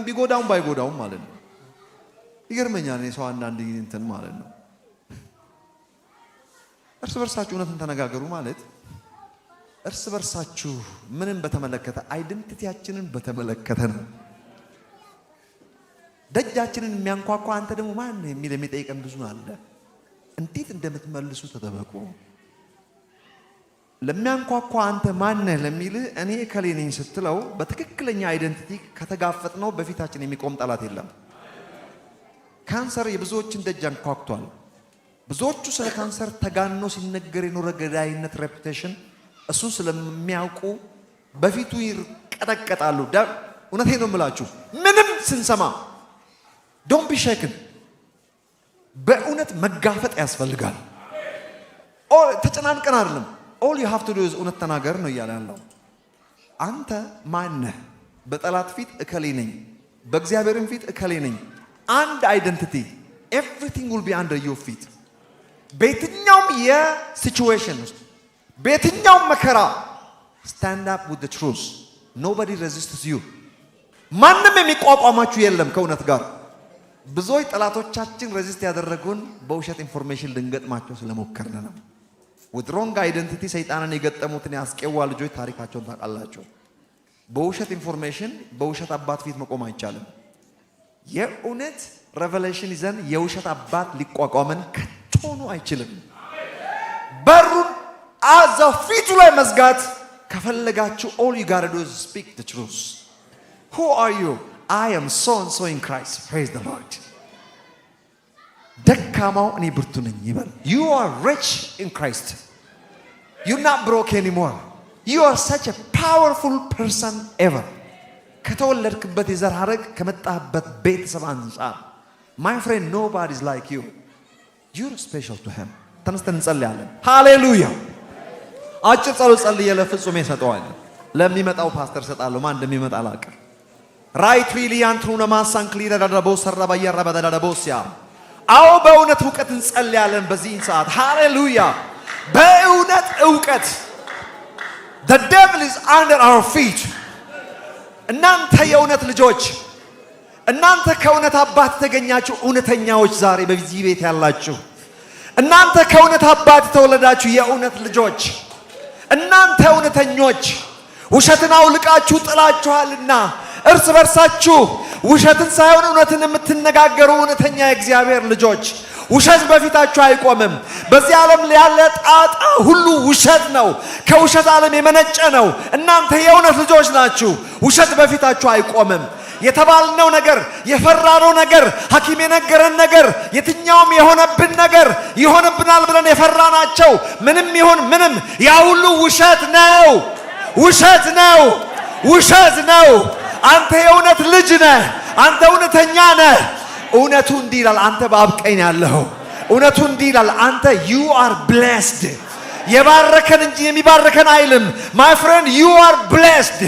ቢጎዳውም ባይጎዳውም ማለት ነው። ይገርመኛል ሰው አንዳንድ እንትን ማለት ነው። እርስ በርሳችሁ እውነትን ተነጋገሩ ማለት እርስ በርሳችሁ ምንም በተመለከተ አይደንቲቲያችንን በተመለከተ ነው። ደጃችንን የሚያንኳኳ አንተ ደግሞ ማን ነህ የሚል የሚጠይቀን ብዙ አለ። እንዴት እንደምትመልሱ ተጠበቁ። ለሚያንኳኳ አንተ ማን ነህ ለሚልህ እኔ እከሌ ነኝ ስትለው በትክክለኛ አይደንቲቲ ከተጋፈጥነው በፊታችን የሚቆም ጠላት የለም። ካንሰር የብዙዎችን ደጅ አንኳኩቷል። ብዙዎቹ ስለ ካንሰር ተጋኖ ሲነገር የኖረ ገዳይነት ሬፑቴሽን እሱን ስለሚያውቁ በፊቱ ይቀጠቀጣሉ። እውነቴን ነው የምላችሁ ምንም ስንሰማ ዶንት ቢ ሼክን። በእውነት መጋፈጥ ያስፈልጋል። ተጨናንቀን አይደለም። ኦል ዩ ሃቭ ቱ ዱ ኢዝ እውነት ተናገር ነው እያለ ያለው። አንተ ማን ነህ? በጠላት ፊት እከሌ ነኝ፣ በእግዚአብሔርም ፊት እከሌ ነኝ። አንድ አይደንቲቲ ኤቭሪቲንግ ዊል ቢ አንደር ዮር ፊት። በየትኛውም የሲቹዌሽን ውስጥ በየትኛውም መከራ ስታንድ አፕ ዊዝ ዘ ትሩዝ ኖባዲ ሬዚስትስ ዩ። ማንም የሚቋቋማችሁ የለም ከእውነት ጋር። ብዙዎች ጠላቶቻችን ሬዚስት ያደረጉን በውሸት ኢንፎርሜሽን ልንገጥማቸው ስለሞከርን ነው። with wrong identity ሰይጣንን የገጠሙትን ያስቄዋ ልጆች ታሪካቸውን ታውቃላችሁ። በውሸት ኢንፎርሜሽን በውሸት አባት ፊት መቆም አይቻልም። የእውነት ሬቨሌሽን ይዘን የውሸት አባት ሊቋቋመን ከቶኑ አይችልም። በሩን አዛው ፊቱ ላይ መዝጋት ከፈለጋችሁ all you gotta do is speak the truth. Who are you? I am so and so in Christ. Praise the Lord. ደካማው እኔ ብርቱ ነኝ ይበል። You are rich in Christ. You're not broke anymore. You are such a powerful person ever. ከተወለድክበት የዘር ሐረግ ከመጣህበት ቤተሰብ አንፃር my friend nobody is like you. You're special to him. ተነስተን እንጸልያለን። ሃሌሉያ። አጭር ጸሎት ጸልዬ ለፍጹም ይሰጠዋል። ለሚመጣው ፓስተር ሰጣለሁ። ማን እንደሚመጣ አላውቅም። ራይት ሪሊያን ትሩና ማሳን ክሊዳ ዳዳቦ ሰራባ ያራባ ዳዳቦሲያ አዎ በእውነት ዕውቀት እንጸልያለን በዚህ ሰዓት። ሃሌሉያ። በእውነት እውቀት the devil is under our feet እናንተ የእውነት ልጆች እናንተ ከእውነት አባት ተገኛችሁ እውነተኛዎች ዛሬ በዚህ ቤት ያላችሁ እናንተ ከእውነት አባት ተወለዳችሁ የእውነት ልጆች እናንተ እውነተኞች ውሸትን አውልቃችሁ ጥላችኋልና እርስ በርሳችሁ ውሸትን ሳይሆን እውነትን የምትነጋገሩ እውነተኛ የእግዚአብሔር ልጆች ውሸት በፊታችሁ አይቆምም በዚህ ዓለም ያለ ጣጣ ሁሉ ውሸት ነው ከውሸት ዓለም የመነጨ ነው እናንተ የእውነት ልጆች ናችሁ ውሸት በፊታችሁ አይቆምም የተባልነው ነገር የፈራነው ነገር ሐኪም የነገረን ነገር የትኛውም የሆነብን ነገር ይሆንብናል ብለን የፈራናቸው ምንም ይሁን ምንም ያ ሁሉ ውሸት ነው ውሸት ነው ውሸት ነው አንተ የእውነት ልጅ ነህ አንተ እውነተኛ ነህ እውነቱ እንዲህ ይላል አንተ በአብ ቀኝ ያለህ እውነቱ እንዲህ ይላል አንተ you are blessed የባረከን እንጂ የሚባርከን አይልም my friend you are blessed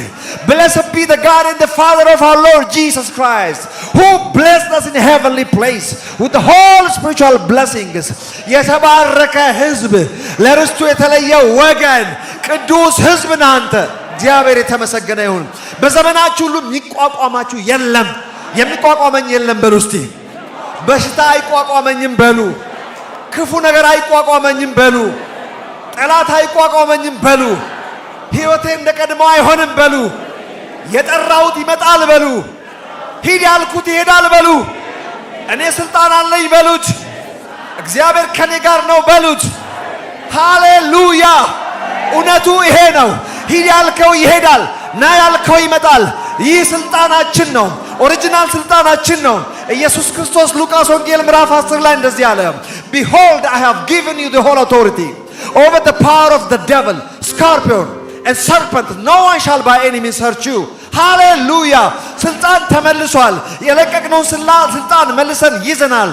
blessed be the God and the Father of our Lord Jesus Christ who blessed us in heavenly place with the whole spiritual blessings የተባረከ ሕዝብ ለርስቱ የተለየ ወገን ቅዱስ ሕዝብ ነህ አንተ እግዚአብሔር የተመሰገነ ይሁን በዘመናችሁ ሁሉ የሚቋቋማችሁ የለም የሚቋቋመኝ የለም በሉ እስቲ በሽታ አይቋቋመኝም በሉ ክፉ ነገር አይቋቋመኝም በሉ ጠላት አይቋቋመኝም በሉ ሕይወቴ እንደቀድሞው አይሆንም በሉ የጠራሁት ይመጣል በሉ ሂድ ያልኩት ይሄዳል በሉ እኔ ስልጣን አለኝ በሉት እግዚአብሔር ከኔ ጋር ነው በሉት ሃሌሉያ እውነቱ ይሄ ነው ሂድ ያልከው ይሄዳል ና ያልከው ይመጣል ይህ ስልጣናችን ነው ኦሪጂናል ስልጣናችን ነው ኢየሱስ ክርስቶስ ሉቃስ ወንጌል ምዕራፍ 10 ላይ እንደዚህ አለ behold I have given you the whole authority over the power of the devil scorpion and serpent no one shall by any means hurt you hallelujah ስልጣን ተመልሷል የለቀቅነውን ስልጣን መልሰን ይዘናል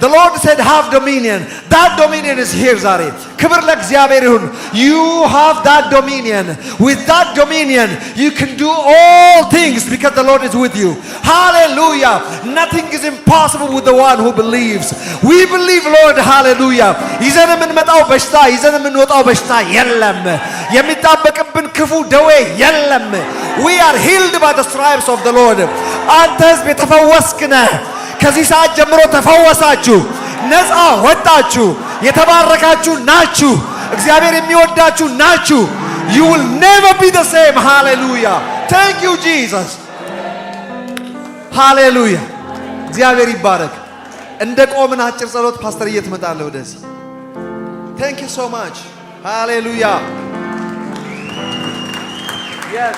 the Lord said have dominion that dominion is here ዛሬ ክብር ለእግዚአብሔር ይሁን you have that dominion with that dominion you can do all things because the Lord is with you hallelujah nothing is impossible with the one who believes we believe Lord hallelujah ይዘን የምንመጣው በሽታ ይዘን የምንወጣው በሽታ የለም የሚጣበቅብን ክፉ ደዌ የለም we are healed by the stripes of the Lord አንተ ሕዝብ የተፈወስክ ነህ ከዚህ ሰዓት ጀምሮ ተፈወሳችሁ ነፃ ወጣችሁ የተባረካችሁ ናችሁ እግዚአብሔር የሚወዳችሁ ናችሁ you will never be the same hallelujah thank you Jesus hallelujah እግዚአብሔር ይባረክ እንደ ቆምን አጭር ጸሎት ፓስተር እየተመጣለ ወደዚህ thank you so much hallelujah yes